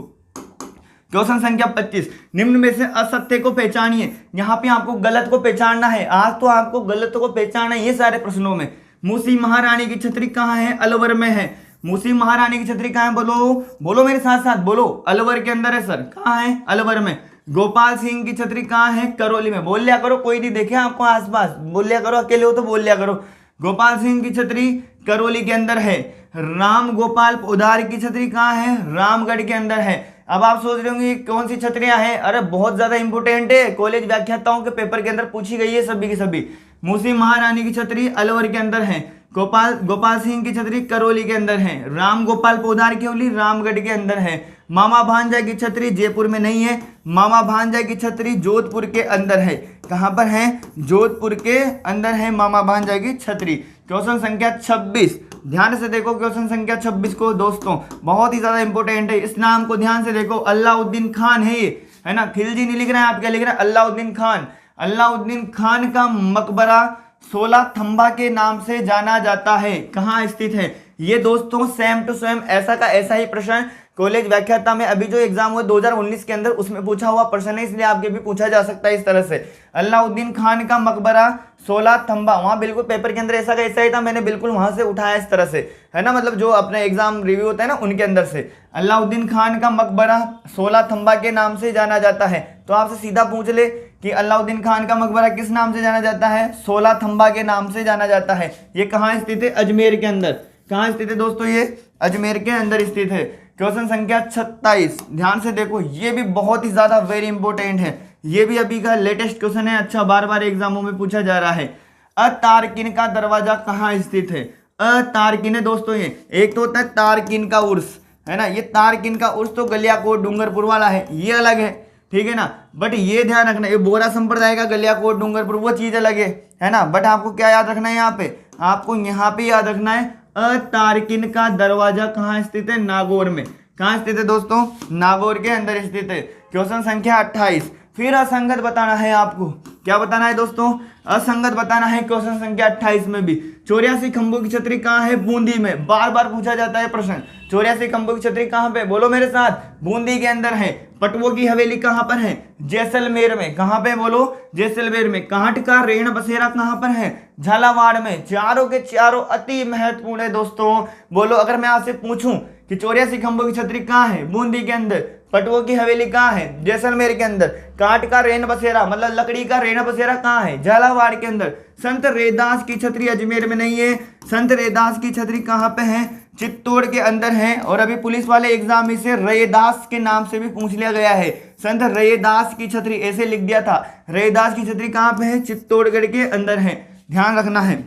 क्वेश्चन संख्या 25, निम्न में से असत्य को पहचानिए। यहाँ पे आपको गलत को पहचानना है, आज तो आपको गलत को पहचानना है ये सारे प्रश्नों में। मूसी महारानी की छतरी कहाँ है? अलवर में है। मूसी महारानी की छतरी कहाँ है? बोलो बोलो मेरे साथ साथ बोलो। अलवर के अंदर है सर। कहाँ है? अलवर में। गोपाल सिंह की छतरी कहाँ है? करौली में। बोल लिया करो, कोई नहीं देखे आपको आसपास, बोल लिया करो, अकेले हो तो बोल लिया करो। गोपाल सिंह की छतरी करौली के अंदर है। राम गोपाल पोदार की छतरी कहाँ है? रामगढ़ के अंदर है। अब आप सोच रहे होंगे कौन सी छतरियां हैं? अरे बहुत ज्यादा इंपोर्टेंट है, कॉलेज व्याख्याताओं के पेपर के अंदर पूछी गई है सभी की सभी। मूसी महारानी की छतरी अलवर के अंदर है। गोपाल सिंह की छतरी करौली के अंदर है। राम गोपाल पोदार की होली रामगढ़ के अंदर है। मामा भांजा की छतरी जयपुर में नहीं है। मामा भांजा की छतरी जोधपुर के अंदर है। कहां पर है? जोधपुर के अंदर है मामा भांजा की छतरी। क्वेश्चन संख्या 26, ध्यान से देखो क्वेश्चन संख्या 26 को दोस्तों, बहुत ही ज्यादा इंपॉर्टेंट है। इस नाम को ध्यान से देखो, अलाउद्दीन खान है ये, है ना। खिलजी नहीं लिख रहे हैं आप, क्या लिख रहे हैं? अलाउद्दीन खान। अलाउद्दीन खान का मकबरा 16 थंबा के नाम से जाना जाता है। कहाँ स्थित है ये दोस्तों? सेम टू सेम ऐसा का ऐसा ही प्रश्न कॉलेज व्याख्याता में अभी जो एग्जाम हुआ 2019 के अंदर उसमें पूछा हुआ प्रश्न है, इसलिए आपके भी पूछा जा सकता है इस तरह से। अलाउद्दीन खान का मकबरा 16 थंबा, वहां बिल्कुल पेपर के अंदर ऐसा का ऐसा ही था, मैंने बिल्कुल वहां से उठाया इस तरह से, है ना, मतलब जो अपने एग्जाम रिव्यू होता है ना उनके अंदर से। अलाउद्दीन खान का मकबरा 16 थंबा के नाम से जाना जाता है। तो आपसे सीधा पूछ ले कि अलाउद्दीन खान का मकबरा किस नाम से जाना जाता है? 16 थंबा के नाम से जाना जाता है। ये कहाँ स्थित है? अजमेर के अंदर। कहाँ स्थित है दोस्तों? ये अजमेर के अंदर स्थित है। क्वेश्चन संख्या 27, ध्यान से देखो, ये भी बहुत ही ज्यादा वेरी इंपॉर्टेंट है, ये भी अभी का लेटेस्ट क्वेश्चन है, अच्छा बार बार एग्जामों में पूछा जा रहा है। अतारकिन का दरवाजा कहाँ स्थित है? अतारकिन है दोस्तों, ये एक तो होता है तारकिन का उर्स, है ना, ये तारकिन का उर्स तो गलियाकोट डूंगरपुर वाला है, ये अलग है, ठीक है ना। बट ये ध्यान रखना, ये बोरा संप्रदाय का गलियाकोट डूंगरपुर वो चीज अलग है ना। बट आपको क्या याद रखना है यहाँ पे? आपको यहाँ पे याद रखना है अतारकिन का दरवाजा कहाँ स्थित है? नागौर में। कहाँ स्थित है दोस्तों? नागौर के अंदर स्थित है। क्वेश्चन संख्या 28, फिर असंगत बताना है आपको। क्या बताना है दोस्तों? असंगत बताना है क्वेश्चन संख्या 28 में भी। 84 खंभों की छतरी कहाँ है? बूंदी में। बार बार पूछा जाता है प्रश्न, 84 खंभों की छतरी कहाँ पे? बोलो मेरे साथ, बूंदी के अंदर है। पटवों की हवेली कहाँ पर है? जैसलमेर में। कहाँ पे? बोलो जैसलमेर में। कांट का रेण बसेरा कहाँ पर है? झालावाड़ में। चारों के चारों अति महत्वपूर्ण है दोस्तों। बोलो अगर मैं आपसे पूछूं कि 84 खंभों की छतरी कहाँ है? बूंदी के अंदर। पटवों की हवेली कहाँ है? जैसलमेर के अंदर। कांट का रेन बसेरा मतलब लकड़ी का रेन बसेरा कहाँ है? झालावाड़ के अंदर। संत रैदास की छतरी अजमेर में नहीं है। संत रैदास की छतरी कहाँ पे है? चित्तौड़ के अंदर है। और अभी पुलिस वाले एग्जाम में से रैदास के नाम से भी पूछ लिया गया है। संत रैदास की छतरी ऐसे लिख दिया था। रैदास की छतरी कहाँ पे है? चित्तौड़गढ़ के अंदर है, ध्यान रखना है।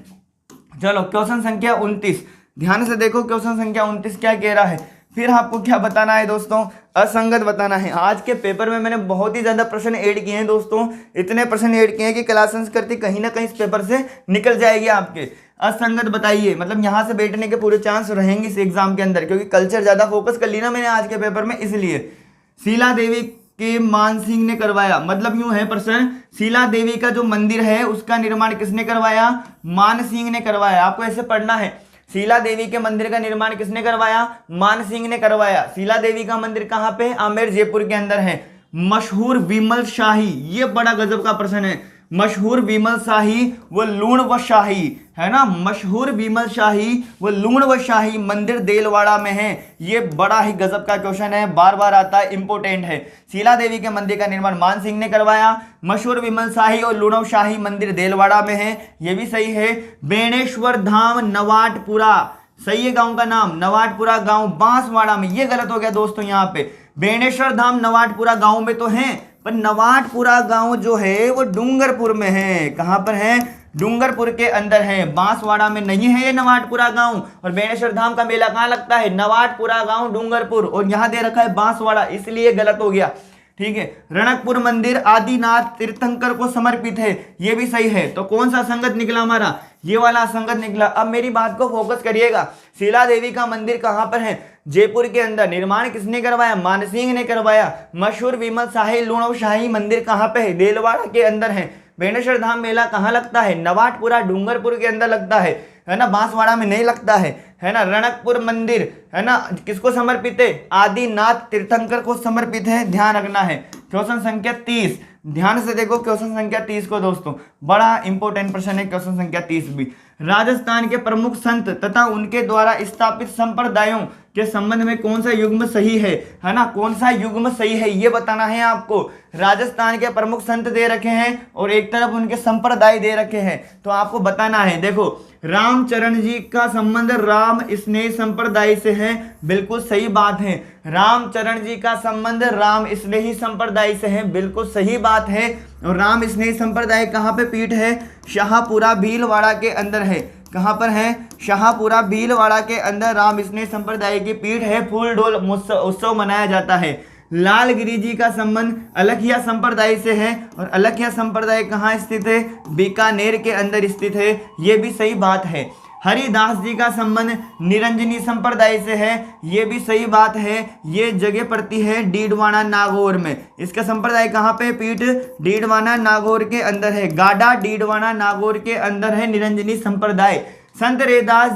चलो क्वेश्चन संख्या 29, ध्यान से देखो क्वेश्चन संख्या 29 क्या कह रहा है। फिर आपको क्या बताना है दोस्तों? असंगत बताना है। आज के पेपर में मैंने बहुत ही ज्यादा प्रश्न ऐड किए हैं दोस्तों, इतने प्रश्न ऐड किए हैं कि क्लास संस्कृति कहीं ना कहीं इस पेपर से निकल जाएगी आपके। असंगत बताइए, मतलब यहाँ से बैठने के पूरे चांस रहेंगे इस एग्जाम के अंदर, क्योंकि कल्चर ज्यादा फोकस कर ली ना मैंने आज के पेपर में, इसलिए। शीला देवी के मान सिंह ने करवाया, मतलब यूं है प्रश्न, शीला देवी का जो मंदिर है उसका निर्माण किसने करवाया? मान सिंह ने करवाया। आपको ऐसे पढ़ना है, शीला देवी के मंदिर का निर्माण किसने करवाया? मान सिंह ने करवाया। शीला देवी का मंदिर कहाँ पे? आमेर जयपुर के अंदर है। मशहूर विमल शाही, ये बड़ा गजब का प्रश्न है। मशहूर विमल शाही व लूण व शाही, है ना, मशहूर विमल शाही व लूण व शाही मंदिर देलवाड़ा में है। ये बड़ा ही गजब का क्वेश्चन है, बार बार आता है, इंपोर्टेंट है। शीला देवी के मंदिर का निर्माण मान सिंह ने करवाया। मशहूर विमल शाही और लूणव शाही मंदिर देलवाड़ा में है, ये भी सही है। बेणेश्वर धाम नवाटपुरा, सही है गांव का नाम, नवाटपुरा गांव बांसवाड़ा में, ये गलत हो गया दोस्तों। यहाँ पे बेणेश्वर धाम नवाटपुरा गांव में तो है, पर नवाटपुरा गांव जो है वो डूंगरपुर में है। कहां पर है? डूंगरपुर के अंदर है, बांसवाड़ा में नहीं है ये नवाटपुरा गांव। और बेणेश्वर धाम का मेला कहां लगता है? नवाटपुरा गांव डूंगरपुर, और यहां दे रखा है बांसवाड़ा, इसलिए गलत हो गया। ठीक है। रणकपुर मंदिर आदिनाथ तीर्थंकर को समर्पित है, ये भी सही है। तो कौन सा संगत निकला हमारा? ये वाला संगत निकला। अब मेरी बात को फोकस करिएगा, शीला देवी का मंदिर कहां पर है? जयपुर के अंदर। निर्माण किसने करवाया? मानसिंह ने करवाया। मशहूर विमल शाही लूणव शाही मंदिर कहां पे है? देलवाड़ा के अंदर है। बेणेश्वर धाम मेला कहां लगता है? नवाटपुरा डूंगरपुर के अंदर लगता है ना, बांसवाड़ा में नहीं लगता है ना। रणकपुर मंदिर है ना, किसको समर्पित है? आदिनाथ तीर्थंकर को समर्पित है, ध्यान रखना है। क्वेश्चन संख्या 30, ध्यान से देखो क्वेश्चन संख्या 30 को दोस्तों, बड़ा इंपॉर्टेंट प्रश्न है क्वेश्चन संख्या 30 भी। राजस्थान के प्रमुख संत तथा उनके द्वारा स्थापित संप्रदायों के संबंध में कौन सा युग्म सही है ना, कौन सा युग्म सही है ये बताना है आपको। राजस्थान के प्रमुख संत दे रखे हैं और एक तरफ उनके संप्रदाय दे रखे हैं, तो आपको बताना है। देखो, रामचरण जी का संबंध राम स्नेह संप्रदाय से है, बिल्कुल सही बात है। रामचरण जी का संबंध राम स्नेही संप्रदाय से है, बिल्कुल सही बात है। और राम स्नेही संप्रदाय कहाँ पे पीठ है? शाहपुरा भीलवाड़ा के अंदर है। कहाँ पर है? शाहपुरा भीलवाड़ा के अंदर राम स्नेह संप्रदाय की पीठ है। फूल डोल उत्सव मनाया जाता है। लालगिरी जी का संबंध अलखिया संप्रदाय से है, और अलखिया संप्रदाय कहाँ स्थित है? बीकानेर के अंदर स्थित है, ये भी सही बात है। हरिदास जी का संबंध निरंजनी संप्रदाय से है, ये भी सही बात है। ये जगह पड़ती है डीडवाना नागौर में। इसका संप्रदाय कहाँ पे? पीठ डीडवाना नागौर के अंदर है। गाडा डीडवाना नागौर के अंदर है निरंजनी संप्रदाय। संत दास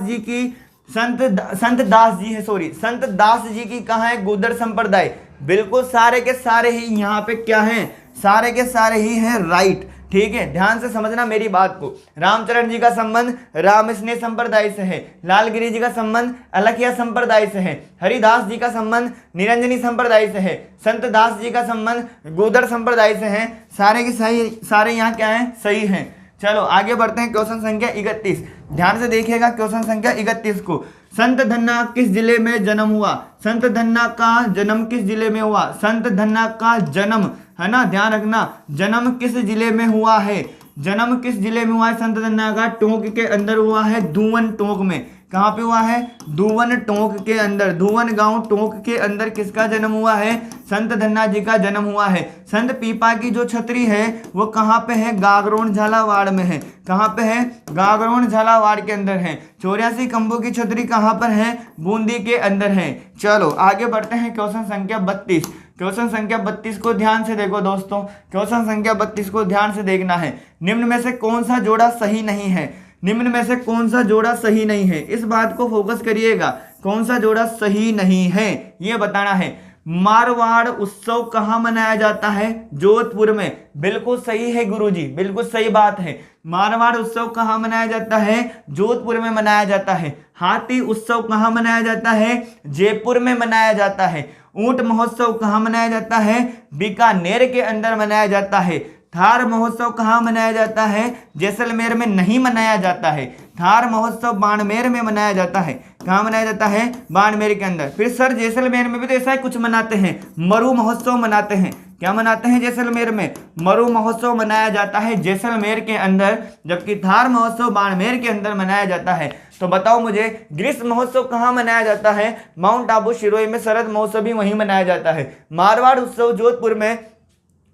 जी की कहाँ है? गुदर संप्रदाय। बिल्कुल सारे के सारे ही यहाँ पे क्या हैं? सारे के सारे ही हैं राइट। ठीक है, ध्यान से समझना मेरी बात को। रामचरण जी का संबंध राम स्नेह संप्रदाय से है। लालगिरी जी का संबंध अलखिया संप्रदाय से है। हरिदास जी का संबंध निरंजनी संप्रदाय से है। संत दास जी का संबंध गोदर संप्रदाय से है। सारे के सारे यहाँ क्या हैं? सही हैं। चलो आगे बढ़ते हैं। क्वेश्चन संख्या 31, ध्यान से देखिएगा क्वेश्चन संख्या 31 को। संत धन्ना किस जिले में जन्म हुआ? संत धन्ना का जन्म किस जिले में हुआ? संत धन्ना का जन्म, है ना, ध्यान रखना, जन्म किस जिले में हुआ है? जन्म किस जिले में हुआ है संत धन्ना का? टोंक के अंदर हुआ है, धुवन टोंक में। कहाँ पे हुआ है? धुवन टोंक के अंदर, धुवन गांव टोंक के अंदर किसका जन्म हुआ है? संत धन्ना जी का जन्म हुआ है। संत पीपा की जो छतरी है वो कहाँ पे है? गागरोन झालावाड़ में है। कहाँ पे है? गागरोन झालावाड़ के अंदर है। 84 खंभों की छतरी कहाँ पर है? बूंदी के अंदर है। चलो आगे बढ़ते हैं। क्वेश्चन संख्या 32, क्वेश्चन संख्या 32 को ध्यान से देखो दोस्तों। क्वेश्चन संख्या 32 को ध्यान से देखना है। निम्न में से कौन सा जोड़ा सही नहीं है? निम्न में से कौन सा जोड़ा सही नहीं है? इस बात को फोकस करिएगा, कौन सा जोड़ा सही नहीं है ये बताना है। मारवाड़ उत्सव कहाँ मनाया जाता है? जोधपुर में। बिल्कुल सही है गुरुजी, बिल्कुल सही बात है। मारवाड़ उत्सव कहाँ मनाया जाता है? जोधपुर में मनाया जाता है। हाथी उत्सव कहाँ मनाया जाता है? जयपुर में मनाया जाता है। ऊंट महोत्सव कहाँ मनाया जाता है? बीकानेर के अंदर मनाया जाता है। थार महोत्सव कहाँ मनाया जाता है? जैसलमेर में नहीं मनाया जाता है। थार महोत्सव बाड़मेर में मनाया जाता है। कहाँ मनाया जाता है? बाड़मेर के अंदर। फिर सर जैसलमेर में भी तो ऐसा ही कुछ मनाते हैं, मरु महोत्सव मनाते हैं। क्या मनाते हैं जैसलमेर में? मरु महोत्सव मनाया जाता है जैसलमेर के अंदर, जबकि थार महोत्सव बाड़मेर के अंदर मनाया जाता है। तो बताओ मुझे, ग्रीष्म महोत्सव कहाँ मनाया जाता है? माउंट आबू शिरोई में। शरद महोत्सव भी वहीं मनाया जाता है। मारवाड़ उत्सव जोधपुर में,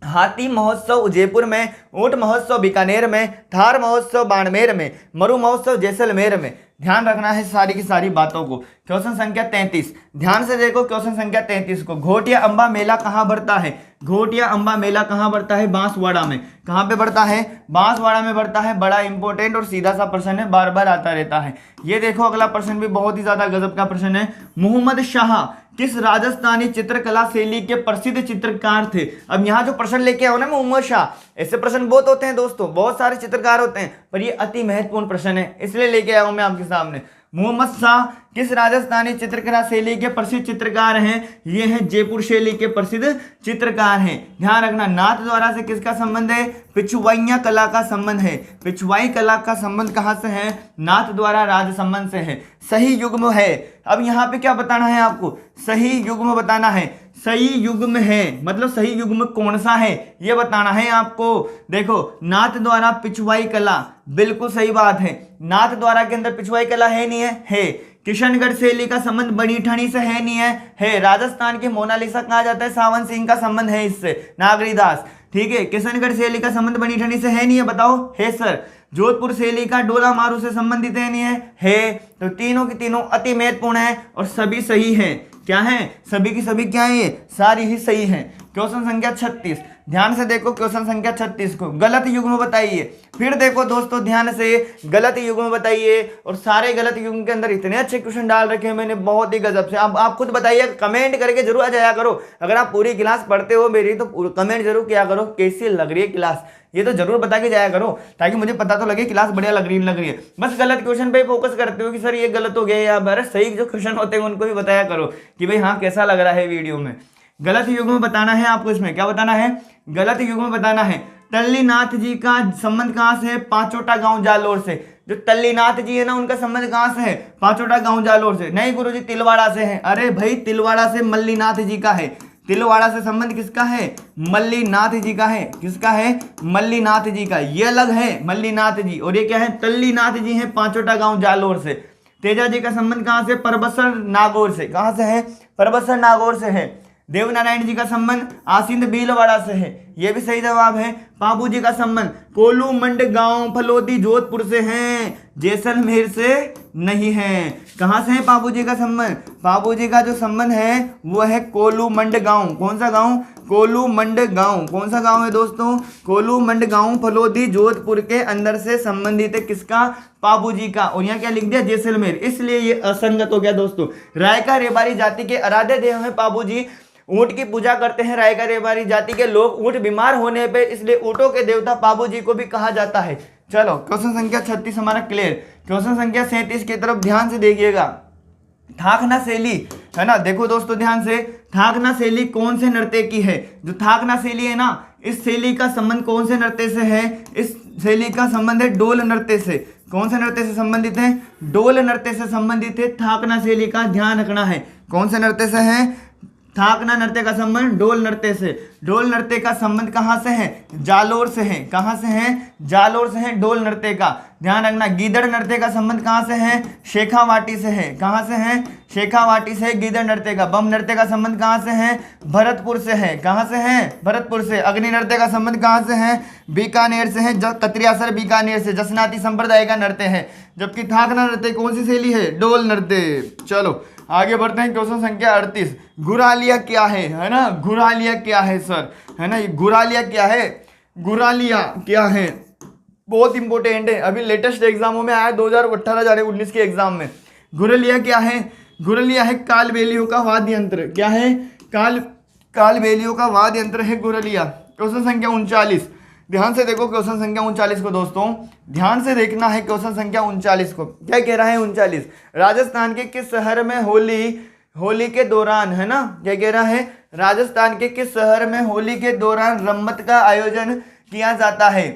हाथी महोत्सव उदयपुर में, ऊंट महोत्सव बीकानेर में, थार महोत्सव बाड़मेर में, मरु महोत्सव जैसलमेर में। ध्यान रखना है सारी की सारी बातों को। क्वेश्चन संख्या 33, ध्यान से देखो क्वेश्चन संख्या 33 को। घोटिया अंबा मेला कहाँ बढ़ता है? घोटिया अंबा मेला कहाँ बढ़ता है? बांसवाड़ा में। कहाँ पे बढ़ता है? बांसवाड़ा में बढ़ता है। बड़ा इंपॉर्टेंट और सीधा सा प्रश्न है, बार बार आता रहता है। ये देखो अगला प्रश्न भी बहुत ही ज्यादा गजब का प्रश्न है। मोहम्मद शाह किस राजस्थानी चित्रकला शैली के प्रसिद्ध चित्रकार थे। अब यहाँ जो प्रश्न लेके आओ ना मोहम्मद शाह, ऐसे प्रश्न बहुत होते हैं दोस्तों, बहुत सारे चित्रकार होते हैं, पर ये अति महत्वपूर्ण प्रश्न है, इसलिए लेके आया हूं मैं आपके सामने। मोहम्मद शाह किस राजस्थानी चित्रकला शैली के प्रसिद्ध चित्रकार हैं? ये हैं जयपुर शैली के प्रसिद्ध चित्रकार हैं। ध्यान रखना, नाथ द्वारा से किसका संबंध है? पिछवाइया कला का संबंध है। पिछवाई कला का संबंध कहाँ से है? नाथ द्वारा राज संबंध से है। सही युग्म है। अब यहाँ पे क्या बताना है आपको? सही युग्म बताना है। सही युग्म है मतलब सही युग्म कौन सा है ये बताना है आपको। देखो, नाथ द्वारा पिछवाई कला, बिल्कुल सही बात है। नाथ द्वारा के अंदर पिछवाई कला है नहीं है? है। किशनगढ़ शैली का संबंध बनी ठनी से है नहीं है? है। राजस्थान के मोनालिसा कहा जाता है, सावन सिंह का संबंध है इससे, नागरीदास। ठीक है, किशनगढ़ शैली का संबंध बनी ठनी से है नहीं है? बताओ। है सर। जोधपुर शैली का डोला मारू से संबंधित है नहीं है? है। तो तीनों की तीनों अति महत्वपूर्ण है और सभी सही हैं। क्या है? सभी की सभी क्या है? ये सारी ही सही हैं। क्वेश्चन संख्या 36, ध्यान से देखो क्वेश्चन संख्या 36 को। गलत युग्म बताइए। फिर देखो दोस्तों ध्यान से, गलत युग्म बताइए। और सारे गलत युग्म के अंदर इतने अच्छे क्वेश्चन डाल रखे हैं मैंने, बहुत ही गजब से। अब आप खुद बताइए, कमेंट करके जरूर आ जाया करो। अगर आप पूरी क्लास पढ़ते हो मेरी तो कमेंट जरूर किया करो, कैसी लग रही है क्लास, ये तो जरूर बता के जाया करो, ताकि मुझे पता तो लगे क्लास बढ़िया लग रही है। बस गलत क्वेश्चन पे फोकस करते हो कि सर ये गलत हो गया, या अरे सही जो क्वेश्चन होते हैं उनको भी बताया करो कि भाई हाँ कैसा लग रहा है वीडियो में। गलत युग्म बताना है आपको। इसमें क्या बताना है? गलत युग्म बताना है। तल्लीनाथ जी का संबंध कहाँ से है? पांचोटा गांव जालोर से। जो तल्लीनाथ जी है ना, उनका संबंध कहाँ से है? पांचोटा गांव जालोर से। नहीं गुरुजी, तिलवाड़ा से है। अरे भाई, तिलवाड़ा से मल्लीनाथ जी का है। तिलवाड़ा से संबंध किसका है? मल्लीनाथ जी का है। किसका है? मल्लीनाथ जी का। ये अलग है मल्लीनाथ जी, और ये क्या है? तल्लीनाथ जी है, पांचोटा गांव जालोर से। तेजा जी का संबंध कहाँ से? परबसर नागौर से। कहाँ से है? परबसर नागौर से है। देवनारायण जी का संबंध आसिंद भीलवाड़ा से है, यह भी सही जवाब है। पाबू जी का संबंध कोलू मंड गांव फलोदी जोधपुर से है, जैसलमेर से नहीं है। कहां से है पाबू जी का संबंध? पाबू जी का जो संबंध है वो है कोलू मंड गांव। कौन सा गांव? कोलू मंड गांव। कौन सा गांव है दोस्तों? कोलू मंड गांव फलोदी जोधपुर के अंदर से संबंधित है। किसका? पाबू जी का। और यहाँ क्या लिख दिया? जैसलमेर, इसलिए ये असंगत हो गया दोस्तों। रायका रेबारी जाति के आराध्य देव है पाबू जी। ऊंट की पूजा करते हैं रायका रेबारी जाति के लोग। ऊंट बीमार होने पे इसलिए ऊंटों के देवता पाबू जी को भी कहा जाता है। चलो, क्वेश्चन संख्या 36 हमारा क्लियर। क्वेश्चन संख्या 37 की तरफ ध्यान से देखिएगा। थाकना शैली है ना, देखो दोस्तों ध्यान से, थाकना शैली कौन से नृत्य की है? जो थाकना शैली है ना, इस शैली का संबंध कौन से नृत्य से है? इस शैली का संबंध है डोल नृत्य से। कौन से नृत्य से संबंधित है? डोल नृत्य से संबंधित है। थाकना शैली का ध्यान रखना है। कौन से नृत्य से है? थाकना नृत्य का संबंध डोल नृत्य से। डोल नृत्य का संबंध कहां से है? जालोर से है। कहां से है? जालोर से है डोल नृत्य का। ध्यान रखना, गीदड़ नृत्य का संबंध कहां से है? शेखावाटी से है। कहां से है? शेखावाटी से गीदड़ नृत्य का। बम नृत्य का संबंध कहां से है? भरतपुर से है। कहां से है? भरतपुर से। अग्नि नृत्य का संबंध कहां से है? बीकानेर से है। कत्रियासर बीकानेर से जसनाती संप्रदाय का नृत्य है। जबकि थाकना नृत्य कौन सी शैली है? डोल नृत्य। चलो आगे बढ़ते हैं। क्वेश्चन संख्या 38, गुरालिया क्या है ना? गुरालिया क्या है सर, है ना? ये गुरालिया क्या है? गुरालिया क्या है? बहुत इंपॉर्टेंट है, अभी लेटेस्ट एग्जामों में आया 2018 जाने 19 के एग्जाम में। गुरालिया क्या है? गुरालिया है कालबेलियों का वाद्य यंत्र। क्या है? कालबेलियों का वाद्य यंत्र है गुरालिया। क्वेश्चन संख्या 39, ध्यान से देखो क्वेश्चन संख्या 39 को दोस्तों, ध्यान से देखना है क्वेश्चन संख्या 39 को। क्या कह रहा है 39? राजस्थान के किस शहर में होली के दौरान, है ना, क्या कह रहा है? राजस्थान के किस शहर में होली के दौरान रम्मत का आयोजन किया जाता है?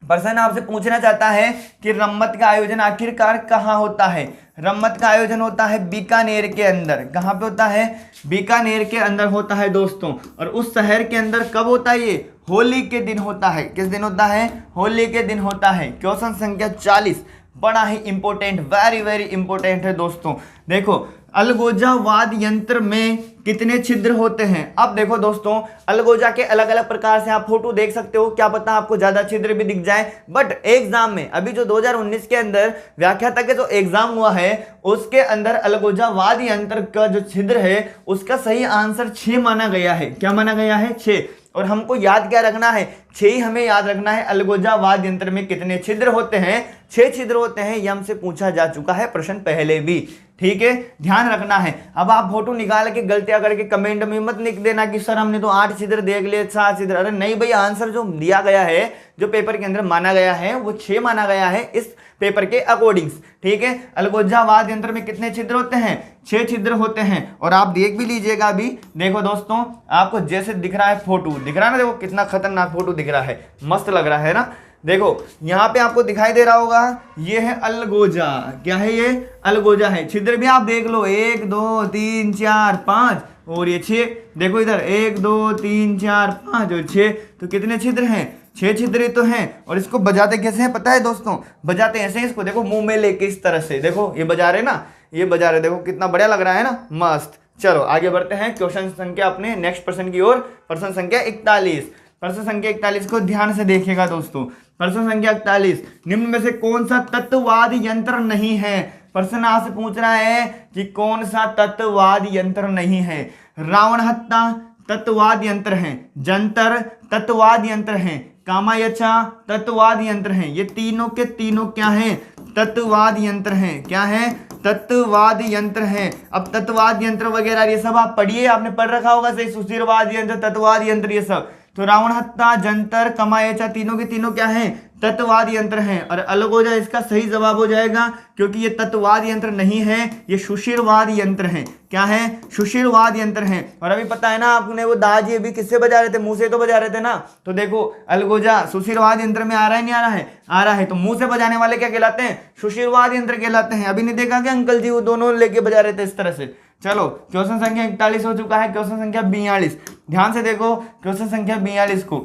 पर्सन आपसे पूछना चाहता है कि रम्मत का आयोजन आखिरकार कहाँ होता है? रम्मत का आयोजन होता है बीकानेर के अंदर। कहाँ पे होता है? बीकानेर के अंदर होता है दोस्तों। और उस शहर के अंदर कब होता है? ये होली के दिन होता है। किस दिन होता है? होली के दिन होता है। क्वेश्चन संख्या 40 बड़ा ही इंपॉर्टेंट, वेरी वेरी इंपॉर्टेंट है दोस्तों। देखो, अलगोजा वाद्य यंत्र में कितने छिद्र होते हैं? अब देखो दोस्तों, अलगोजा के अलग अलग प्रकार से आप फोटो देख सकते हो, क्या पता आपको ज्यादा छिद्र भी दिख जाए। बट एग्जाम में अभी जो 2019 के अंदर व्याख्याता के जो एग्जाम हुआ है उसके अंदर अलगोजा वाद्य यंत्र का जो छिद्र है उसका सही आंसर 6 माना गया है। क्या माना गया है? 6। और हमको याद क्या रखना है, 6 ही हमें याद रखना है। अलगोजा वाद्य यंत्र में कितने छिद्र होते हैं, 6 छिद्र होते हैं। यह हमसे पूछा जा चुका है प्रश्न पहले भी, ठीक है, ध्यान रखना है। अब आप फोटो निकाल के गलतियां करके कमेंट में मत लिख देना कि सर हमने तो 8 छिद्र देख लिए, 7 छिद्र। अरे नहीं भाई, आंसर जो दिया गया है, जो पेपर के अंदर माना गया है, वो 6 माना गया है इस पेपर के अकॉर्डिंग्स, ठीक है। अलगोजा वाद्य यंत्र में कितने छिद्र होते हैं, 6 छिद्र होते हैं। और आप देख भी लीजिएगा अभी, देखो दोस्तों, आपको जैसे दिख रहा है फोटो, दिख रहा है ना, देखो कितना खतरनाक फोटो दिख रहा है, मस्त लग रहा है ना। देखो यहाँ पे आपको दिखाई दे रहा होगा, ये है अलगोजा। क्या है ये, अलगोजा है। छिद्र भी आप देख लो, 1 2 3 4 5 और ये 6। देखो इधर 1 2 3 4 5 और 6, तो कितने छिद्र हैं, 6 छिद्र तो हैं। और इसको बजाते कैसे हैं पता है दोस्तों, बजाते ऐसे हैं इसको, देखो मुंह में लेके इस तरह से, देखो ये बजा रहे ना, ये बजा रहे, देखो कितना बढ़िया लग रहा है ना, मस्त। चलो आगे बढ़ते हैं क्वेश्चन संख्या अपने नेक्स्ट प्रश्न की ओर। प्रश्न संख्या 41, प्रश्न संख्या 41 को ध्यान से देखिएगा दोस्तों। प्रश्न संख्या 41, निम्न में से कौन सा तत्ववाद यंत्र नहीं है। प्रश्न आपसे पूछ रहा है कि कौन सा तत्ववाद यंत्र नहीं है। रावण हत्ता तत्ववाद यंत्र है, जंतर तत्ववाद यंत्र है, कामायचा तत्ववाद यंत्र है। ये तीनों के तीनों क्या हैं, तत्ववाद यंत्र हैं। क्या है, तत्ववाद यंत्र हैं। अब तत्ववाद यंत्र वगैरह ये सब आप पढ़िए, आपने पढ़ रखा होगा सही, सुशिरवाद यंत्र, तत्ववाद यंत्र, ये सब। तो रावण हत्ता, जंतर, कमायचा तीनों के तीनों क्या हैं, तत्ववाद यंत्र हैं। और अलगोजा इसका सही जवाब हो जाएगा, क्योंकि ये तत्ववाद यंत्र नहीं है, ये सुशिरवाद यंत्र हैं। क्या है, सुशिरवाद यंत्र हैं। और अभी पता है ना आपने, वो दाजी अभी किससे बजा रहे थे, मुंह से तो बजा रहे थे ना। तो देखो अलगोजा सुशिरवाद यंत्र में आ रहा है, नहीं आ रहा है, आ रहा है। तो मुंह से बजाने वाले क्या कहलाते हैं, सुशिरवाद यंत्र कहलाते हैं। अभी नहीं देखा क्या अंकल जी, वो दोनों लेके बजा रहे थे इस तरह से। चलो क्वेश्चन संख्या 41 हो चुका है। क्वेश्चन संख्या 42, ध्यान से देखो क्वेश्चन संख्या 42 को,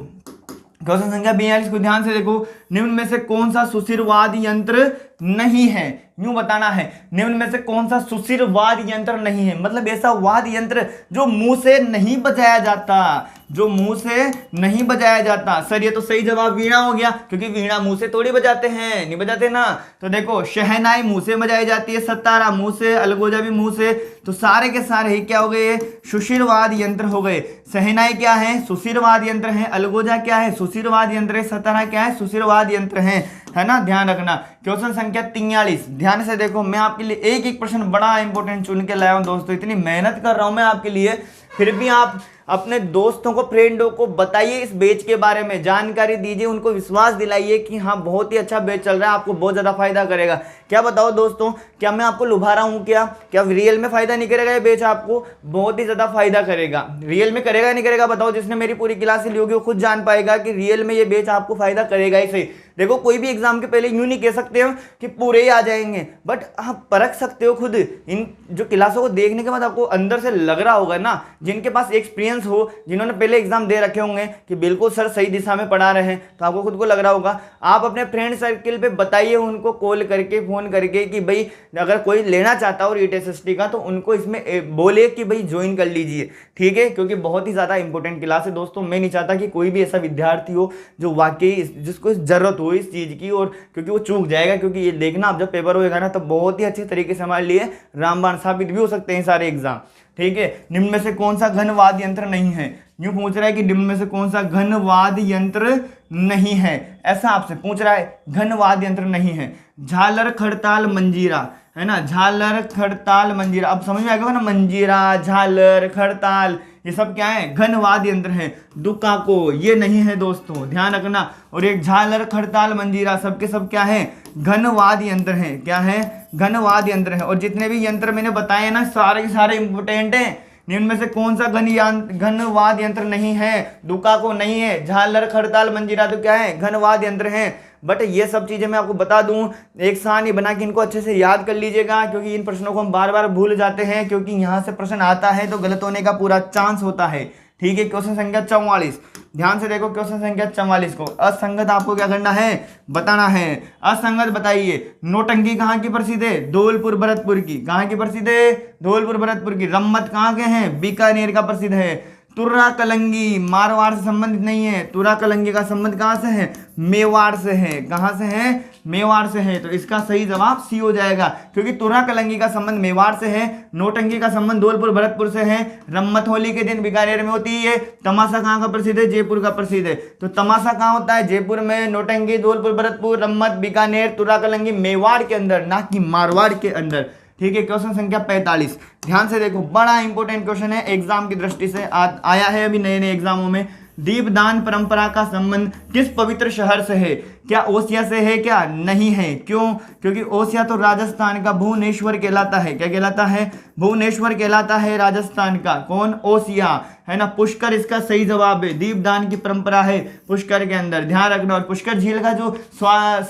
क्वेश्चन संख्या 42 को ध्यान से देखो। निम्न में से कौन सा सुशिरवाद यंत्र नहीं है, यूं बताना है। निम्न में से कौन सा सुशिरवाद यंत्र नहीं है, मतलब ऐसा वाद यंत्र जो मुंह से नहीं बजाया जाता, जो मुंह से नहीं बजाया जाता। सर ये तो सही जवाब वीणा हो गया, क्योंकि वीणा मुंह से थोड़ी बजाते हैं, नहीं बजाते ना। तो देखो शहनाई मुंह से बजाई जाती है, सतारा मुंह से, अलगोजा भी मुंह से। तो सारे के सारे ही क्या हो गए, सुशिरवाद यंत्र हो गए। शहनाई क्या है, सुशिरवाद यंत्र है। अलगोजा क्या है, सुशिरवाद यंत्र है। सतारा क्या है, सुशिरवाद यंत्र है ना, ध्यान रखना। क्वेश्चन संख्या 43, ध्यान से देखो। मैं आपके लिए एक एक प्रश्न बड़ा इंपॉर्टेंट चुन के लाया हूं दोस्तों। इतनी मेहनत कर रहा हूं मैं आपके लिए, फिर भी आप अपने दोस्तों को, फ्रेंडों को बताइए इस बैच के बारे में, जानकारी दीजिए, उनको विश्वास दिलाइए कि हाँ बहुत ही अच्छा बैच चल रहा है, आपको बहुत ज़्यादा फायदा करेगा। क्या बताओ दोस्तों, क्या मैं आपको लुभा रहा हूँ क्या रियल में फायदा नहीं करेगा ये बैच, आपको बहुत ही ज़्यादा फायदा करेगा। रियल में करेगा नहीं करेगा बताओ, जिसने मेरी पूरी क्लास ली होगी वो खुद जान पाएगा कि रियल में ये बैच आपको फायदा करेगा ही सही। देखो कोई भी एग्जाम के पहले यूं नहीं कह सकते हो कि पूरे ही आ जाएंगे, बट आप परख सकते हो खुद। इन जो क्लासों को देखने के बाद आपको अंदर से लग रहा होगा ना, जिनके पास एक्सपीरियंस हो, जिन्होंने पहले एग्जाम दे रखे होंगे कि बिल्कुल सर सही दिशा में पढ़ा रहे हैं, तो आपको खुद को लग रहा होगा। आप अपने फ्रेंड सर्किल पे बताइए उनको कॉल करके, फोन करके कि भाई अगर कोई लेना चाहता हो रीट एसएसटी का, तो उनको इसमें बोले कि भाई ज्वाइन कर लीजिए, ठीक है, क्योंकि बहुत ही ज़्यादा इंपॉर्टेंट क्लास है दोस्तों। मैं नहीं चाहता कि कोई भी ऐसा विद्यार्थी हो जो वाकई जिसको जरूरत हो इस चीज़ की, और क्योंकि वो चूक जाएगा। क्योंकि ये देखना, अब जब पेपर होएगा ना, तो बहुत ही अच्छे तरीके से हमारे लिए रामबाण साबित भी हो सकते हैं सारे एग्जाम, ठीक है। निम्न में से कौन सा घनवाद यंत्र नहीं है, यूं पूछ रहा है कि निम्न में से कौन सा घनवाद यंत्र नहीं है, ऐसा आपसे पूछ रहा है। घनवाद यंत्र नहीं है। झालर, खड़ताल, मंजीरा, है ना, झालर, खड़ताल, मंजीरा। अब समझ में आ गया ना, मंजीरा, झालर, खड़ताल, ये सब क्या है, घनवाद यंत्र है। दुकाको ये नहीं है दोस्तों, ध्यान रखना। और एक झालर, खड़ताल, मंजीरा सबके सब क्या है, घनवाद यंत्र हैं। क्या है, घनवाद यंत्र है। और जितने भी यंत्र मैंने बताए ना, सारे के सारे इंपोर्टेंट हैं। निम्न में से कौन सा घनवाद यंत्र नहीं है, दुकाको नहीं है, झालर, खड़ताल, मंजीरा तो क्या है, घनवाद यंत्र हैं। बट ये सब चीज़ें मैं आपको बता दूं, एक सानी बना के इनको अच्छे से याद कर लीजिएगा, क्योंकि इन प्रश्नों को हम बार बार भूल जाते हैं, क्योंकि यहाँ से प्रश्न आता है तो गलत होने का पूरा चांस होता है, ठीक है। क्वेश्चन संख्या 44, ध्यान से देखो क्वेश्चन संख्या 44 को। असंगत आपको क्या करना है, बताना है। असंगत बताइए। नौटंकी कहाँ की प्रसिद्ध है, धौलपुर भरतपुर की। कहाँ की प्रसिद्ध है, धौलपुर भरतपुर की। रम्मत कहाँ के हैं, बीकानेर का प्रसिद्ध है। तुर्रा कलंगी मारवाड़ से संबंधित नहीं है। तुर्रा कलंगी का संबंध कहाँ से है? मेवाड़ से है। कहाँ से है? मेवाड़ से है। तो इसका सही जवाब सी हो जाएगा, क्योंकि तुर्रा कलंगी का संबंध मेवाड़ से है, नौटंकी का संबंध धौलपुर भरतपुर से है, रम्मत होली के दिन बीकानेर में होती है, तमाशा कहाँ का प्रसिद्ध है? जयपुर का प्रसिद्ध है। तो तमाशा कहाँ होता है? जयपुर में, नौटंकी धौलपुर भरतपुर, रम्मत बीकानेर, तुर्रा कलंगी मेवाड़ के अंदर, ना कि मारवाड़ के अंदर। ठीक है, क्वेश्चन संख्या 45 ध्यान से देखो, बड़ा इंपॉर्टेंट क्वेश्चन है, एग्जाम की दृष्टि से आया है अभी नए नए एग्जामों में। दीपदान परंपरा का संबंध किस पवित्र शहर से है? क्या ओसिया से है? क्या नहीं है? क्यों? क्योंकि ओसिया तो राजस्थान का भुवनेश्वर कहलाता है। क्या कहलाता है? भुवनेश्वर कहलाता है राजस्थान का। कौन? ओसिया, है ना। पुष्कर इसका सही जवाब है। दीपदान की परंपरा है पुष्कर के अंदर, ध्यान रखना। और पुष्कर झील का जो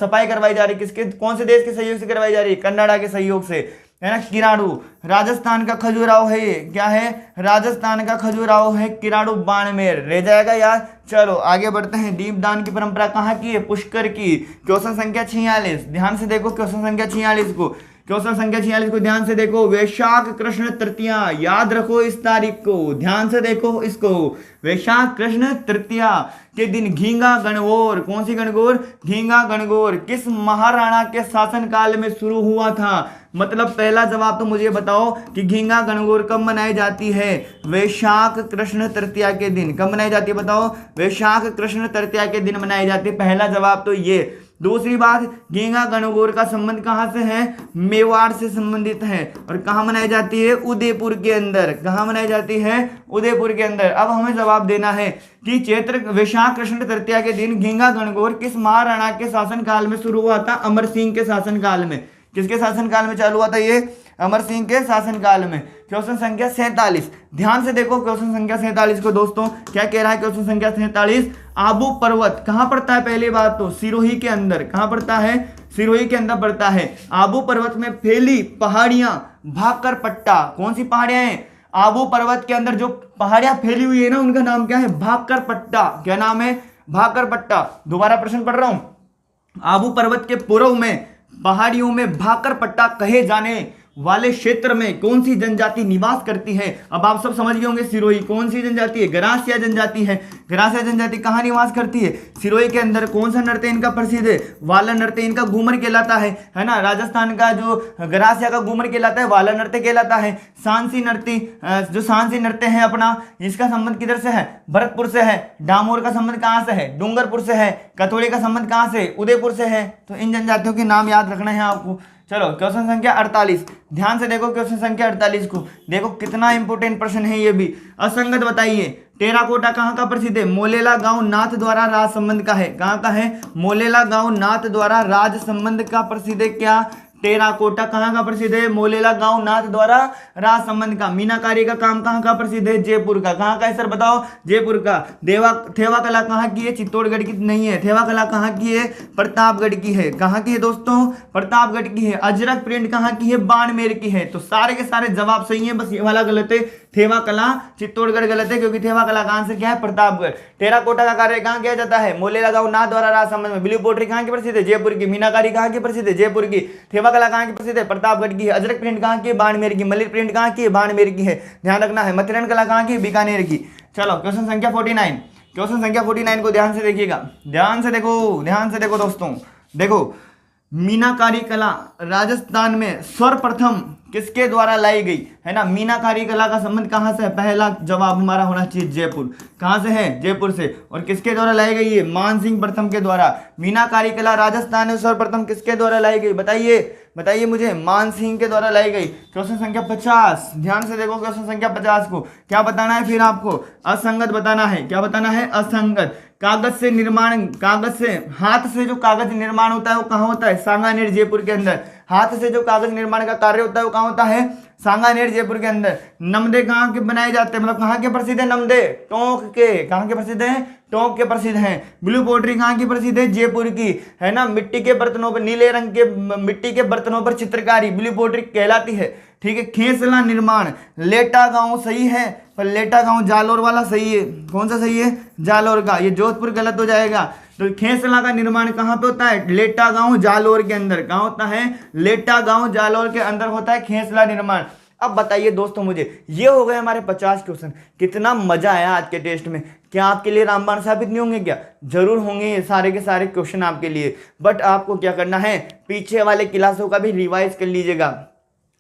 सफाई करवाई जा रही है, किसके, कौन से देश के सहयोग से करवाई जा रही है? कनाडा के सहयोग से, है ना। किराड़ू राजस्थान का खजुराहो है ये। क्या है? राजस्थान का खजुराहो है। किराड़ू बाड़मेर रह जाएगा यार। चलो आगे बढ़ते हैं। दीपदान की परंपरा कहाँ की है? पुष्कर की। क्वेश्चन संख्या 46 ध्यान से देखो, क्वेश्चन संख्या 46 को, क्वेश्चन संख्या 46 को ध्यान से देखो। वैशाख कृष्ण तृतीया, याद रखो इस तारीख को, ध्यान से देखो इसको। वैशाख कृष्ण तृतीया के दिन घींगा गणगौर, कौन सी गणगौर? घींगा गणगौर किस महाराणा के शासनकाल में शुरू हुआ था? मतलब पहला जवाब तो मुझे बताओ कि घींगा गणगौर कब मनाई जाती है? वैशाख कृष्ण तृतीया के दिन। कब मनाई जाती है बताओ? वैशाख कृष्ण तृतीया के दिन मनाई जाती है। पहला जवाब तो ये। दूसरी बात, घींगा गणगौर का संबंध कहाँ से है? मेवाड़ से संबंधित है। और कहाँ मनाई जाती है? उदयपुर के अंदर। कहाँ मनाई जाती है? उदयपुर के अंदर। अब हमें जवाब देना है कि चैत्र वैशाख कृष्ण तृतीया के दिन घींगा गणगौर किस महाराणा के शासनकाल में शुरू हुआ था? अमर सिंह के शासनकाल में। किसके शासनकाल में चालू हुआ था ये? अमर सिंह के शासनकाल में। क्वेश्चन संख्या 47 ध्यान से देखो, क्वेश्चन संख्या 47 को दोस्तों क्या कह रहा है? क्वेश्चन संख्या 47, आबू पर्वत कहाँ पड़ता है? पहली बात तो सिरोही के अंदर। कहाँ पड़ता है? सिरोही के अंदर पड़ता है। आबू पर्वत में फैली पहाड़ियां भाकर पट्टा, कौन सी पहाड़ियां हैं? आबू पर्वत के अंदर जो पहाड़ियां फैली हुई है ना, उनका नाम क्या है? भाकर पट्टा। क्या नाम है? भाकर पट्टा। दोबारा प्रश्न पढ़ रहा हूं। आबू पर्वत के पूर्व में पहाड़ियों में भाकर पट्टा कहे जाने वाले क्षेत्र में कौन सी जनजाति निवास करती है? अब आप सब समझ गए होंगे। सिरोही कौन सी जनजाति है? गरासिया जनजाति है। गरासिया जनजाति कहाँ निवास करती है? सिरोही के अंदर। कौन सा नृत्य इनका प्रसिद्ध है? वाला नृत्य इनका घूमर कहलाता है ना। राजस्थान का जो गरासिया का घूमर कहलाता है, वाला नृत्य कहलाता है। सांसी नृत्य, जो सांसी नृत्य है अपना, इसका संबंध किधर से है? भरतपुर से है। डामोर का संबंध कहाँ से है? डूंगरपुर से है। कथोड़ी का संबंध कहाँ से? उदयपुर से है। तो इन जनजातियों के नाम याद रखना है आपको। चलो क्वेश्चन संख्या 48 ध्यान से देखो, क्वेश्चन संख्या 48 को देखो, कितना इंपोर्टेंट प्रश्न है ये भी। असंगत बताइए, टेराकोटा कहाँ का प्रसिद्ध है? मोलेला गांव नाथ द्वारा राज संबंध का है। कहाँ का है? मोलेला गांव नाथ द्वारा राज संबंध का प्रसिद्ध है। क्या? टेराकोटा कहाँ का प्रसिद्ध है? मोलेला गांव नाथ द्वारा राज संबंध का। मीनाकारी का काम कहाँ का प्रसिद्ध है? जयपुर का। कहाँ का है सर बताओ? जयपुर का। थेवा कला कहाँ की है? चित्तौड़गढ़ की नहीं है। थेवा कला कहाँ की है? प्रतापगढ़ की है। कहाँ की है दोस्तों? प्रतापगढ़ की है। अजरक प्रिंट कहाँ की है? बाड़मेर की है। तो सारे के सारे जवाब सही है, बस ये वाला गलत है। थेवा कला चित्तौड़गढ़ गलत है, क्योंकि थेवा कला का आंसर क्या है? प्रतापगढ़। टेराकोटा का कार्य कहाँ किया जाता है? मोलेला गांव नाथ द्वारा राज संबंध में। ब्लू पोट्री कहाँ की प्रसिद्ध है? जयपुर की। मीनाकारी कहाँ की प्रसिद्ध है? जयपुर की। थेवा कला कहाँ की प्रसिद्ध है? प्रतापगढ़ की है। अजरक प्रिंट कहाँ की है? बाड़मेर की। मलिर प्रिंट कहाँ की है? बाड़मेर की है। ध्यान रखना है। मथिरन कला कहाँ की? बीकानेर की। चलो क्वेश्चन संख्या 49, क्वेश्चन संख्या 49 को ध्यान से देखिएगा। ध्यान से देखो, ध्यान से देखो दोस्तों। देखो, मीनाकारी कला राजस्थान में सर्वप्रथम किसके द्वारा लाई गई है ना? मीनाकारी कला का संबंध कहाँ से है? पहला जवाब हमारा होना चाहिए जयपुर। कहाँ से है? जयपुर से। और किसके द्वारा लाई गई है? मानसिंह प्रथम के द्वारा। मीनाकारी कला राजस्थान में सर्वप्रथम किसके द्वारा लाई गई? बताइए, बताइए मुझे। मानसिंह के द्वारा लाई गई। क्वेश्चन संख्या 50 ध्यान से देखो, क्वेश्चन संख्या 50 को क्या बताना है? फिर आपको असंगत बताना है। क्या बताना है? असंगत। कागज से निर्माण, कागज से, हाथ से जो कागज निर्माण होता है वो कहाँ होता है? सांगानेर जयपुर के अंदर। हाथ से जो कागज निर्माण का कार्य होता है वो कहाँ होता है? सांगानेर जयपुर के अंदर। नमदे कहाँ के बनाए जाते हैं? मतलब कहाँ के प्रसिद्ध है नमदे? टोंक के। कहाँ के प्रसिद्ध है? टोंक के प्रसिद्ध हैं। ब्लू पोट्री कहाँ की प्रसिद्ध है? जयपुर की, है ना। मिट्टी के बर्तनों पर, नीले रंग के मिट्टी के बर्तनों पर चित्रकारी ब्लू पोट्री कहलाती है। ठीक है। खेसला निर्माण, लेटा गांव सही है, पर लेटा गांव जालोर वाला सही है। कौन सा सही है? जालोर का। ये जोधपुर गलत हो जाएगा। तो खेसला का निर्माण कहाँ पे होता है? लेटा गांव जालोर के अंदर। कहाँ होता है? लेटा गांव जालोर के अंदर होता है खेसला निर्माण। अब बताइए दोस्तों मुझे, ये हो गए हमारे 50 क्वेश्चन। कितना मजा आया आज के टेस्ट में। क्या आपके लिए रामबाण साबित नहीं होंगे क्या? जरूर होंगे ये सारे के सारे क्वेश्चन आपके लिए। बट आपको क्या करना है, पीछे वाले क्लासों का भी रिवाइज कर लीजिएगा।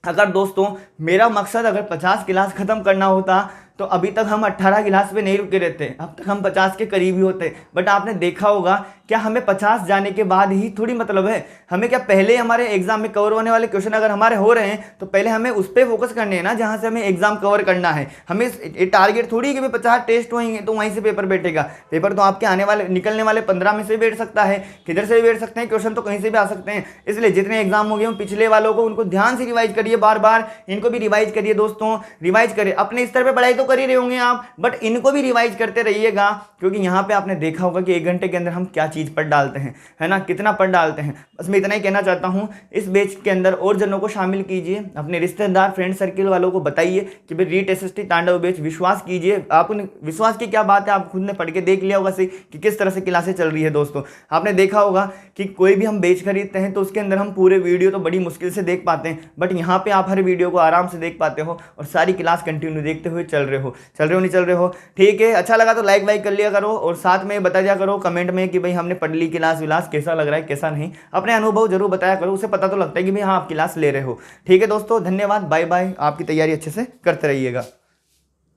अगर दोस्तों मेरा मकसद अगर 50 क्लास खत्म करना होता तो अभी तक हम 18 क्लास पे नहीं रुके रहते, अब तक हम 50 के करीब ही होते। बट आपने देखा होगा क्या हमें 50 जाने के बाद ही थोड़ी मतलब है, हमें क्या पहले हमारे एग्जाम में कवर होने वाले क्वेश्चन अगर हमारे हो रहे हैं तो पहले हमें उस पर फोकस करने हैं ना, जहां से हमें एग्जाम कवर करना है। हमें टारगेट थोड़ी कि 50 टेस्ट होंगे तो वहीं से पेपर बैठेगा। पेपर तो आपके आने वाले निकलने वाले 15 में से बैठ सकता है, किधर से भी बैठ सकते हैं, क्वेश्चन तो कहीं से भी आ सकते हैं। इसलिए जितने एग्जाम हो गए पिछले वालों को उनको ध्यान से रिवाइज करिए, बार बार इनको भी रिवाइज करिए दोस्तों, रिवाइज करिए। अपने स्तर पर पढ़ाई तो कर ही रहे होंगे आप, बट इनको भी रिवाइज करते रहिएगा, क्योंकि यहाँ पे आपने देखा होगा कि 1 घंटे के अंदर हम क्या चीज पढ़ डालते हैं, है ना, कितना पढ़ डालते हैं। बस मैं इतना ही कहना चाहता हूँ, इस बैच के अंदर और जनों को शामिल कीजिए, अपने रिश्तेदार फ्रेंड सर्किल वालों को बताइए कि भाई रीट एसएसटी तांडव बैच विश्वास कीजिए। आपने विश्वास की क्या बात है, आप खुद ने पढ़ के देख लिया होगा कि किस तरह से क्लासें चल रही है। दोस्तों आपने देखा होगा कि कोई भी हम बैच खरीदते हैं तो उसके अंदर हम पूरे वीडियो तो बड़ी मुश्किल से देख पाते हैं, बट यहाँ पे आप हर वीडियो को आराम से देख पाते हो और सारी क्लास कंटिन्यू देखते हुए चल रहे हो नहीं चल रहे हो। ठीक है, अच्छा लगा तो लाइक वाइक कर लिया करो और साथ में बता दिया करो कमेंट में कि भाई हमने पढ़ ली क्लास विलास, कैसा लग रहा है कैसा नहीं। अपने अनुभव जरूर बताया करो, उसे पता तो लगता है कि भाई हाँ आप क्लास ले रहे हो। ठीक है दोस्तों, धन्यवाद, बाय बाय। आपकी तैयारी अच्छे से करते रहिएगा।